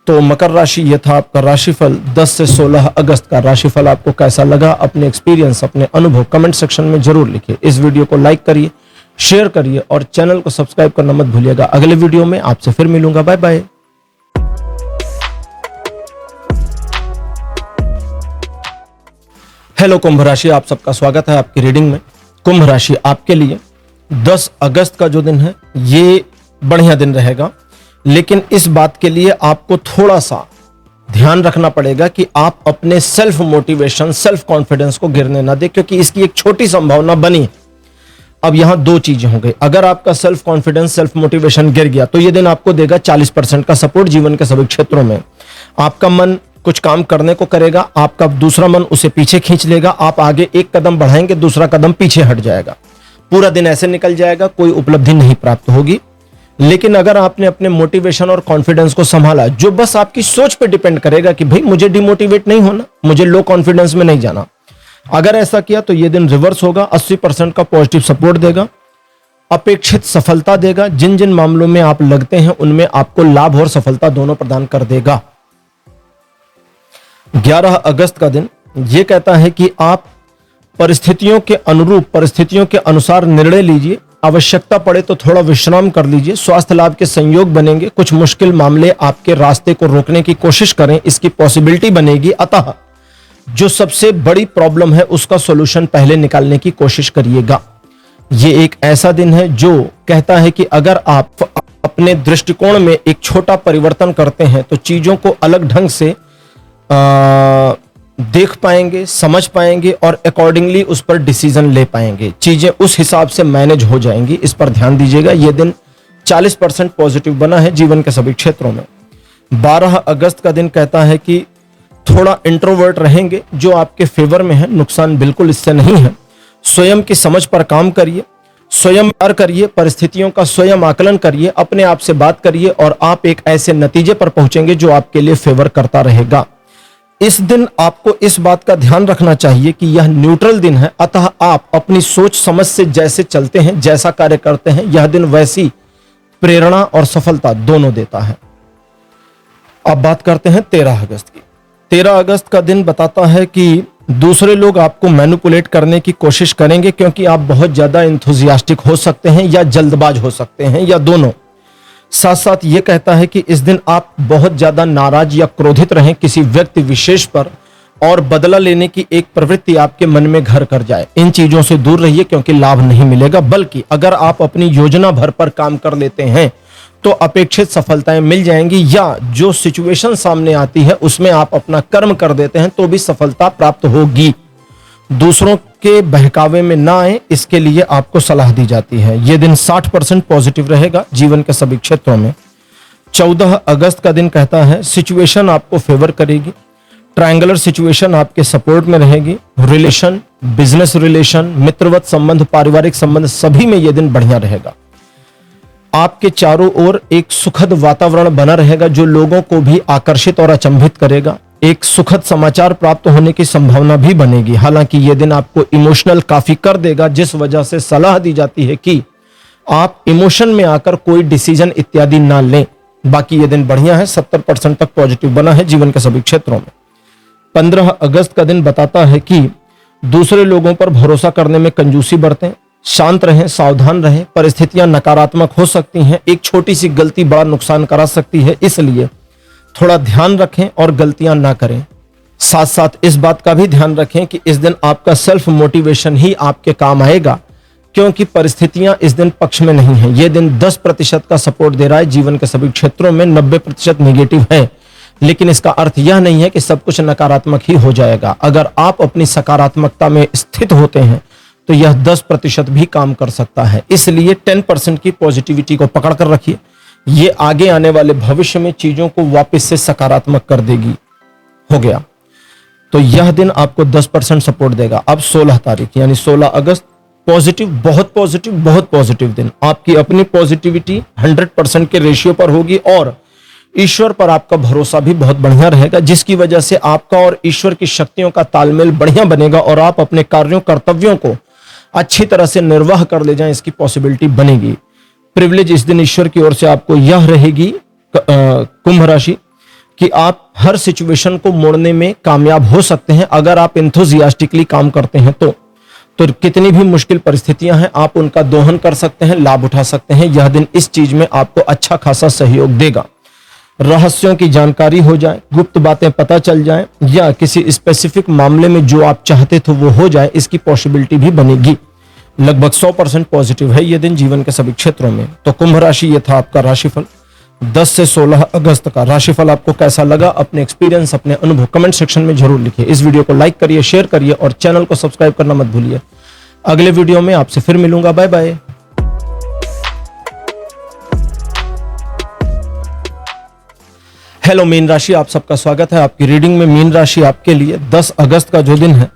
तो मकर राशि, ये था आपका राशिफल 10 से 16 अगस्त का। राशिफल आपको कैसा लगा? अपने एक्सपीरियंस, अपने अनुभव कमेंट सेक्शन में जरूर लिखिए। इस वीडियो को लाइक करिए, शेयर करिए और चैनल को सब्सक्राइब करना मत भूलिएगा। अगले वीडियो में आपसे फिर मिलूंगा। Bye bye. हेलो कुंभ राशि, आप सबका स्वागत है आपकी रीडिंग में। कुंभ राशि आपके लिए 10 अगस्त का जो दिन है ये बढ़िया दिन रहेगा, लेकिन इस बात के लिए आपको थोड़ा सा ध्यान रखना पड़ेगा कि आप अपने सेल्फ मोटिवेशन, सेल्फ कॉन्फिडेंस को गिरने ना दें, क्योंकि इसकी एक छोटी संभावना बनी है। अब यहां दो चीजें हो गई। अगर आपका सेल्फ कॉन्फिडेंस, सेल्फ मोटिवेशन गिर गया तो यह दिन आपको देगा 40% का सपोर्ट जीवन के सभी क्षेत्रों में। आपका मन कुछ काम करने को करेगा, आपका दूसरा मन उसे पीछे खींच लेगा। आप आगे एक कदम बढ़ाएंगे, दूसरा कदम पीछे हट जाएगा। पूरा दिन ऐसे निकल जाएगा, कोई उपलब्धि नहीं प्राप्त होगी। लेकिन अगर आपने अपने मोटिवेशन और कॉन्फिडेंस को संभाला, जो बस आपकी सोच पे डिपेंड करेगा कि भाई मुझे डिमोटिवेट नहीं होना, मुझे लो कॉन्फिडेंस में नहीं जाना, अगर ऐसा किया तो यह दिन रिवर्स होगा, 80% का पॉजिटिव सपोर्ट देगा, अपेक्षित सफलता देगा। जिन जिन मामलों में आप लगते हैं उनमें आपको लाभ और सफलता दोनों प्रदान कर देगा। 11 अगस्त का दिन यह कहता है कि आप परिस्थितियों के अनुरूप, परिस्थितियों के अनुसार निर्णय लीजिए। आवश्यकता पड़े तो थोड़ा विश्राम कर लीजिए। स्वास्थ्य लाभ के संयोग बनेंगे। कुछ मुश्किल मामले आपके रास्ते को रोकने की कोशिश करें, इसकी पॉसिबिलिटी बनेगी। अतः जो सबसे बड़ी प्रॉब्लम है उसका सॉल्यूशन पहले निकालने की कोशिश करिएगा। यह एक ऐसा दिन है जो कहता है कि अगर आप अपने दृष्टिकोण में एक छोटा परिवर्तन करते हैं तो चीजों को अलग ढंग से देख पाएंगे, समझ पाएंगे और अकॉर्डिंगली उस पर डिसीजन ले पाएंगे। चीजें उस हिसाब से मैनेज हो जाएंगी। इस पर ध्यान दीजिएगा। यह दिन 40% पॉजिटिव बना है जीवन के सभी क्षेत्रों में। 12 अगस्त का दिन कहता है कि थोड़ा इंट्रोवर्ट रहेंगे, जो आपके फेवर में है। नुकसान बिल्कुल इससे नहीं है। स्वयं की समझ पर काम करिए, स्वयं विचार करिए, परिस्थितियों का स्वयं आकलन करिए, अपने आप से बात करिए और आप एक ऐसे नतीजे पर पहुंचेंगे जो आपके लिए फेवर करता रहेगा। इस दिन आपको इस बात का ध्यान रखना चाहिए कि यह न्यूट्रल दिन है, अतः आप अपनी सोच समझ से जैसे चलते हैं, जैसा कार्य करते हैं, यह दिन वैसी प्रेरणा और सफलता दोनों देता है। अब बात करते हैं 13 अगस्त की। 13 अगस्त का दिन बताता है कि दूसरे लोग आपको मैनिपुलेट करने की कोशिश करेंगे, क्योंकि आप बहुत ज्यादा इंथुजियास्टिक हो सकते हैं या जल्दबाज हो सकते हैं, या दोनों। साथ साथ ये कहता है कि इस दिन आप बहुत ज्यादा नाराज या क्रोधित रहें किसी व्यक्ति विशेष पर, और बदला लेने की एक प्रवृत्ति आपके मन में घर कर जाए। इन चीजों से दूर रहिए, क्योंकि लाभ नहीं मिलेगा। बल्कि अगर आप अपनी योजना भर पर काम कर लेते हैं तो अपेक्षित सफलताएं मिल जाएंगी, या जो सिचुएशन सामने आती है उसमें आप अपना कर्म कर देते हैं तो भी सफलता प्राप्त होगी। दूसरों के बहकावे में ना आए, इसके लिए आपको सलाह दी जाती है। यह दिन 60% पॉजिटिव रहेगा जीवन के सभी क्षेत्रों में। 14 अगस्त का दिन कहता है सिचुएशन आपको फेवर करेगी। ट्रायंगुलर सिचुएशन आपके सपोर्ट में रहेगी। रिलेशन, बिजनेस रिलेशन, मित्रवत संबंध, पारिवारिक संबंध, सभी में यह दिन बढ़िया रहेगा। आपके चारों ओर एक सुखद वातावरण बना रहेगा जो लोगों को भी आकर्षित और अचंभित करेगा। एक सुखद समाचार प्राप्त होने की संभावना भी बनेगी। हालांकि यह दिन आपको इमोशनल काफी कर देगा, जिस वजह से सलाह दी जाती है कि आप इमोशन में आकर कोई डिसीजन इत्यादि ना लें। बाकी यह दिन बढ़िया है, 70% तक पॉजिटिव बना है जीवन के सभी क्षेत्रों में। 15 अगस्त का दिन बताता है कि दूसरे लोगों पर भरोसा करने में कंजूसी बरतें, शांत रहें, सावधान रहें। परिस्थितियां नकारात्मक हो सकती हैं। एक छोटी सी गलती बड़ा नुकसान करा सकती है, इसलिए थोड़ा ध्यान रखें और गलतियां ना करें। साथ साथ इस बात का भी ध्यान रखें कि इस दिन आपका सेल्फ मोटिवेशन ही आपके काम आएगा, क्योंकि परिस्थितियां इस दिन पक्ष में नहीं है। यह दिन 10% का सपोर्ट दे रहा है जीवन के सभी क्षेत्रों में, 90% नेगेटिव है। लेकिन इसका अर्थ यह नहीं है कि सब कुछ नकारात्मक ही हो जाएगा। अगर आप अपनी सकारात्मकता में स्थित होते हैं तो यह 10% भी काम कर सकता है। इसलिए 10% की पॉजिटिविटी को पकड़ कर रखिए। ये आगे आने वाले भविष्य में चीजों को वापस से सकारात्मक कर देगी। हो गया, तो यह दिन आपको 10% सपोर्ट देगा। अब 16 तारीख यानी 16 अगस्त पॉजिटिव, बहुत पॉजिटिव, बहुत पॉजिटिव दिन। आपकी अपनी पॉजिटिविटी 100% के रेशियो पर होगी और ईश्वर पर आपका भरोसा भी बहुत बढ़िया रहेगा, जिसकी वजह से आपका और ईश्वर की शक्तियों का तालमेल बढ़िया बनेगा और आप अपने कार्यों, कर्तव्यों को अच्छी तरह से निर्वाह कर ले जाएं, इसकी पॉसिबिलिटी बनेगी। प्रिविलेज इस दिन ईश्वर की ओर से आपको यह रहेगी कुंभ राशि कि आप हर सिचुएशन को मोड़ने में कामयाब हो सकते हैं अगर आप एंथुसियास्टिकली काम करते हैं तो कितनी भी मुश्किल परिस्थितियां हैं आप उनका दोहन कर सकते हैं, लाभ उठा सकते हैं। यह दिन इस चीज में आपको अच्छा खासा सहयोग देगा। रहस्यों की जानकारी हो जाए, गुप्त बातें पता चल जाएं, या किसी स्पेसिफिक मामले में जो आप चाहते थे वो हो जाए, इसकी पॉसिबिलिटी भी बनेगी। लगभग 100% पॉजिटिव है ये दिन जीवन के सभी क्षेत्रों में। तो कुंभ राशि, ये था आपका राशिफल 10 से 16 अगस्त का। राशिफल आपको कैसा लगा, अपने एक्सपीरियंस, अपने अनुभव कमेंट सेक्शन में जरूर लिखिए। इस वीडियो को लाइक करिए, शेयर करिए और चैनल को सब्सक्राइब करना मत भूलिए। अगले वीडियो में आपसे फिर मिलूंगा। Bye bye. हेलो मीन राशि, आप सबका स्वागत है आपकी रीडिंग में। मीन राशि आपके लिए 10 अगस्त का जो दिन है,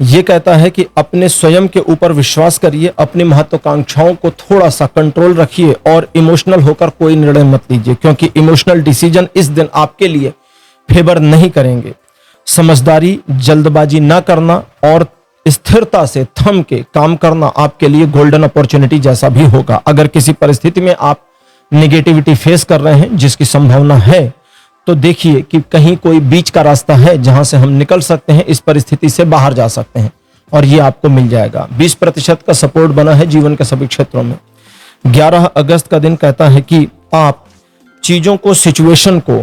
ये कहता है कि अपने स्वयं के ऊपर विश्वास करिए, अपनी महत्वाकांक्षाओं को थोड़ा सा कंट्रोल रखिए और इमोशनल होकर कोई निर्णय मत लीजिए, क्योंकि इमोशनल डिसीजन इस दिन आपके लिए फेवर नहीं करेंगे। समझदारी, जल्दबाजी ना करना और स्थिरता से थम के काम करना आपके लिए गोल्डन अपॉर्चुनिटी जैसा भी होगा। अगर किसी परिस्थिति में आप निगेटिविटी फेस कर रहे हैं, जिसकी संभावना है, तो देखिए कि कहीं कोई बीच का रास्ता है जहां से हम निकल सकते हैं, इस परिस्थिति से बाहर जा सकते हैं, और ये आपको मिल जाएगा। 20% का सपोर्ट बना है जीवन के सभी क्षेत्रों में। 11 अगस्त का दिन कहता है कि आप चीजों को, सिचुएशन को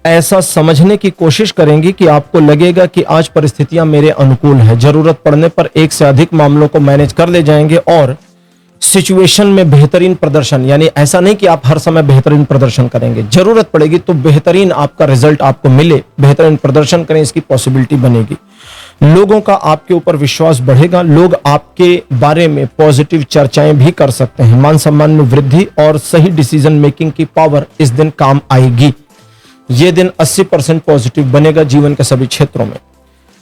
ऐसा समझने की कोशिश करेंगे कि आपको लगेगा कि आज परिस्थितियां मेरे अनुकूल है। जरूरत पड़ने पर एक से अधिक मामलों को मैनेज कर ले जाएंगे और सिचुएशन में बेहतरीन प्रदर्शन, यानी ऐसा नहीं कि आप हर समय बेहतरीन प्रदर्शन करेंगे, जरूरत पड़ेगी तो बेहतरीन आपका रिजल्ट आपको मिले, बेहतरीन प्रदर्शन करें, इसकी पॉसिबिलिटी बनेगी। लोगों का आपके ऊपर विश्वास बढ़ेगा, लोग आपके बारे में पॉजिटिव चर्चाएं भी कर सकते हैं। मान सम्मान में वृद्धि और सही डिसीजन मेकिंग की पावर इस दिन काम आएगी। यह दिन 80% पॉजिटिव बनेगा जीवन के सभी क्षेत्रों में।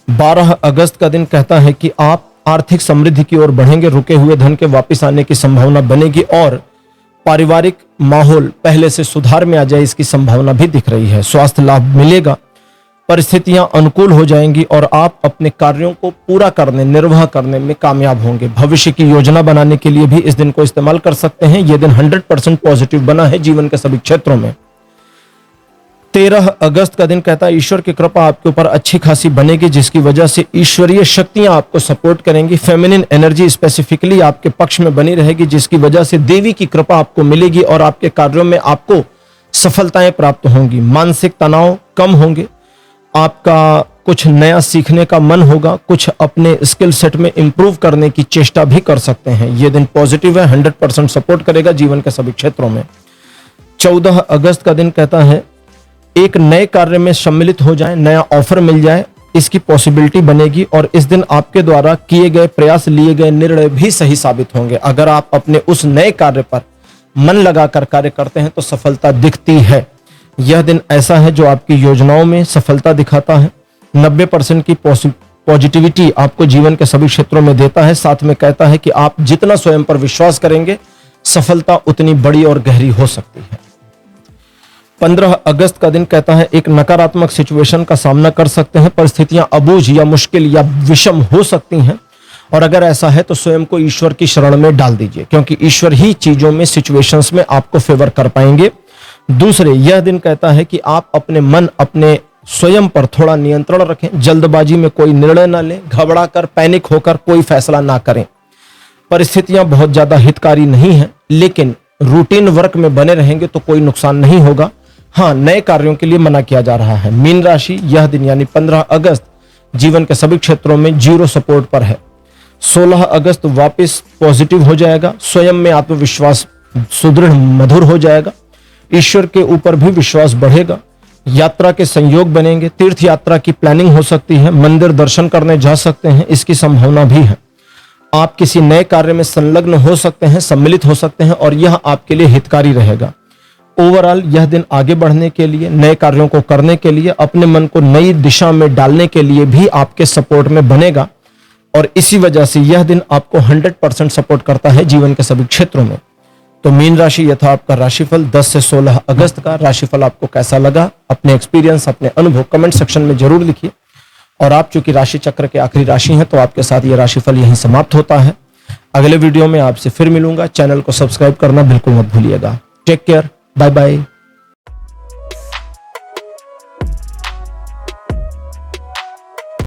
12 अगस्त का दिन कहता है कि आप आर्थिक समृद्धि की ओर बढ़ेंगे, रुके हुए धन के वापस आने की संभावना बनेगी और पारिवारिक माहौल पहले से सुधार में आ जाए, इसकी संभावना भी दिख रही है। स्वास्थ्य लाभ मिलेगा, परिस्थितियां अनुकूल हो जाएंगी और आप अपने कार्यों को पूरा करने, निर्वाह करने में कामयाब होंगे। भविष्य की योजना बनाने के लिए भी इस दिन को इस्तेमाल कर सकते हैं। यह दिन 100% पॉजिटिव बना है जीवन के सभी क्षेत्रों में। 13 अगस्त का दिन कहता है ईश्वर की कृपा आपके ऊपर अच्छी खासी बनेगी, जिसकी वजह से ईश्वरीय शक्तियां आपको सपोर्ट करेंगी। फेमिनिन एनर्जी स्पेसिफिकली आपके पक्ष में बनी रहेगी, जिसकी वजह से देवी की कृपा आपको मिलेगी और आपके कार्यों में आपको सफलताएं प्राप्त होंगी। मानसिक तनाव कम होंगे, आपका कुछ नया सीखने का मन होगा, कुछ अपने स्किल सेट में इंप्रूव करने की चेष्टा भी कर सकते हैं। यह दिन पॉजिटिव है, 100% सपोर्ट करेगा जीवन के सभी क्षेत्रों में। 14 अगस्त का दिन कहता है एक नए कार्य में सम्मिलित हो जाए, नया ऑफर मिल जाए, इसकी पॉसिबिलिटी बनेगी और इस दिन आपके द्वारा किए गए प्रयास, लिए गए निर्णय भी सही साबित होंगे। अगर आप अपने उस नए कार्य पर मन लगाकर कार्य करते हैं तो सफलता दिखती है। यह दिन ऐसा है जो आपकी योजनाओं में सफलता दिखाता है। 90% की पॉजिटिविटी आपको जीवन के सभी क्षेत्रों में देता है। साथ में कहता है कि आप जितना स्वयं पर विश्वास करेंगे, सफलता उतनी बड़ी और गहरी हो सकती है। 15 अगस्त का दिन कहता है एक नकारात्मक सिचुएशन का सामना कर सकते हैं, परिस्थितियां अबूझ या मुश्किल या विषम हो सकती हैं, और अगर ऐसा है तो स्वयं को ईश्वर की शरण में डाल दीजिए, क्योंकि ईश्वर ही चीजों में, सिचुएशंस में आपको फेवर कर पाएंगे। दूसरे, यह दिन कहता है कि आप अपने मन, अपने स्वयं पर थोड़ा नियंत्रण रखें, जल्दबाजी में कोई निर्णय ना लें, घबरा कर, पैनिक होकर कोई फैसला ना करें। परिस्थितियां बहुत ज्यादा हितकारी नहीं है, लेकिन रूटीन वर्क में बने रहेंगे तो कोई नुकसान नहीं होगा। हाँ, नए कार्यों के लिए मना किया जा रहा है। मीन राशि, यह दिन यानी 15 अगस्त जीवन के सभी क्षेत्रों में 0 सपोर्ट पर है। 16 अगस्त वापस पॉजिटिव हो जाएगा, स्वयं में आत्मविश्वास सुदृढ़, मधुर हो जाएगा, ईश्वर के ऊपर भी विश्वास बढ़ेगा, यात्रा के संयोग बनेंगे, तीर्थ यात्रा की प्लानिंग हो सकती है, मंदिर दर्शन करने जा सकते हैं, इसकी संभावना भी है। आप किसी नए कार्य में संलग्न हो सकते हैं, सम्मिलित हो सकते हैं और यह आपके लिए हितकारी रहेगा। ओवरऑल यह दिन आगे बढ़ने के लिए, नए कार्यों को करने के लिए, अपने मन को नई दिशा में डालने के लिए भी आपके सपोर्ट में बनेगा और इसी वजह से यह दिन आपको 100% सपोर्ट करता है जीवन के सभी क्षेत्रों में। तो मीन राशि, यह था आपका राशिफल 10 से 16 अगस्त का। राशिफल आपको कैसा लगा, अपने एक्सपीरियंस, अपने अनुभव कमेंट सेक्शन में जरूर लिखिए। और आप चूंकि राशि चक्र के आखिरी राशि हैं, तो आपके साथ यह राशिफल यहीं समाप्त होता है। अगले वीडियो में आपसे फिर मिलूंगा। चैनल को सब्सक्राइब करना बिल्कुल मत भूलिएगा। Take care, bye bye.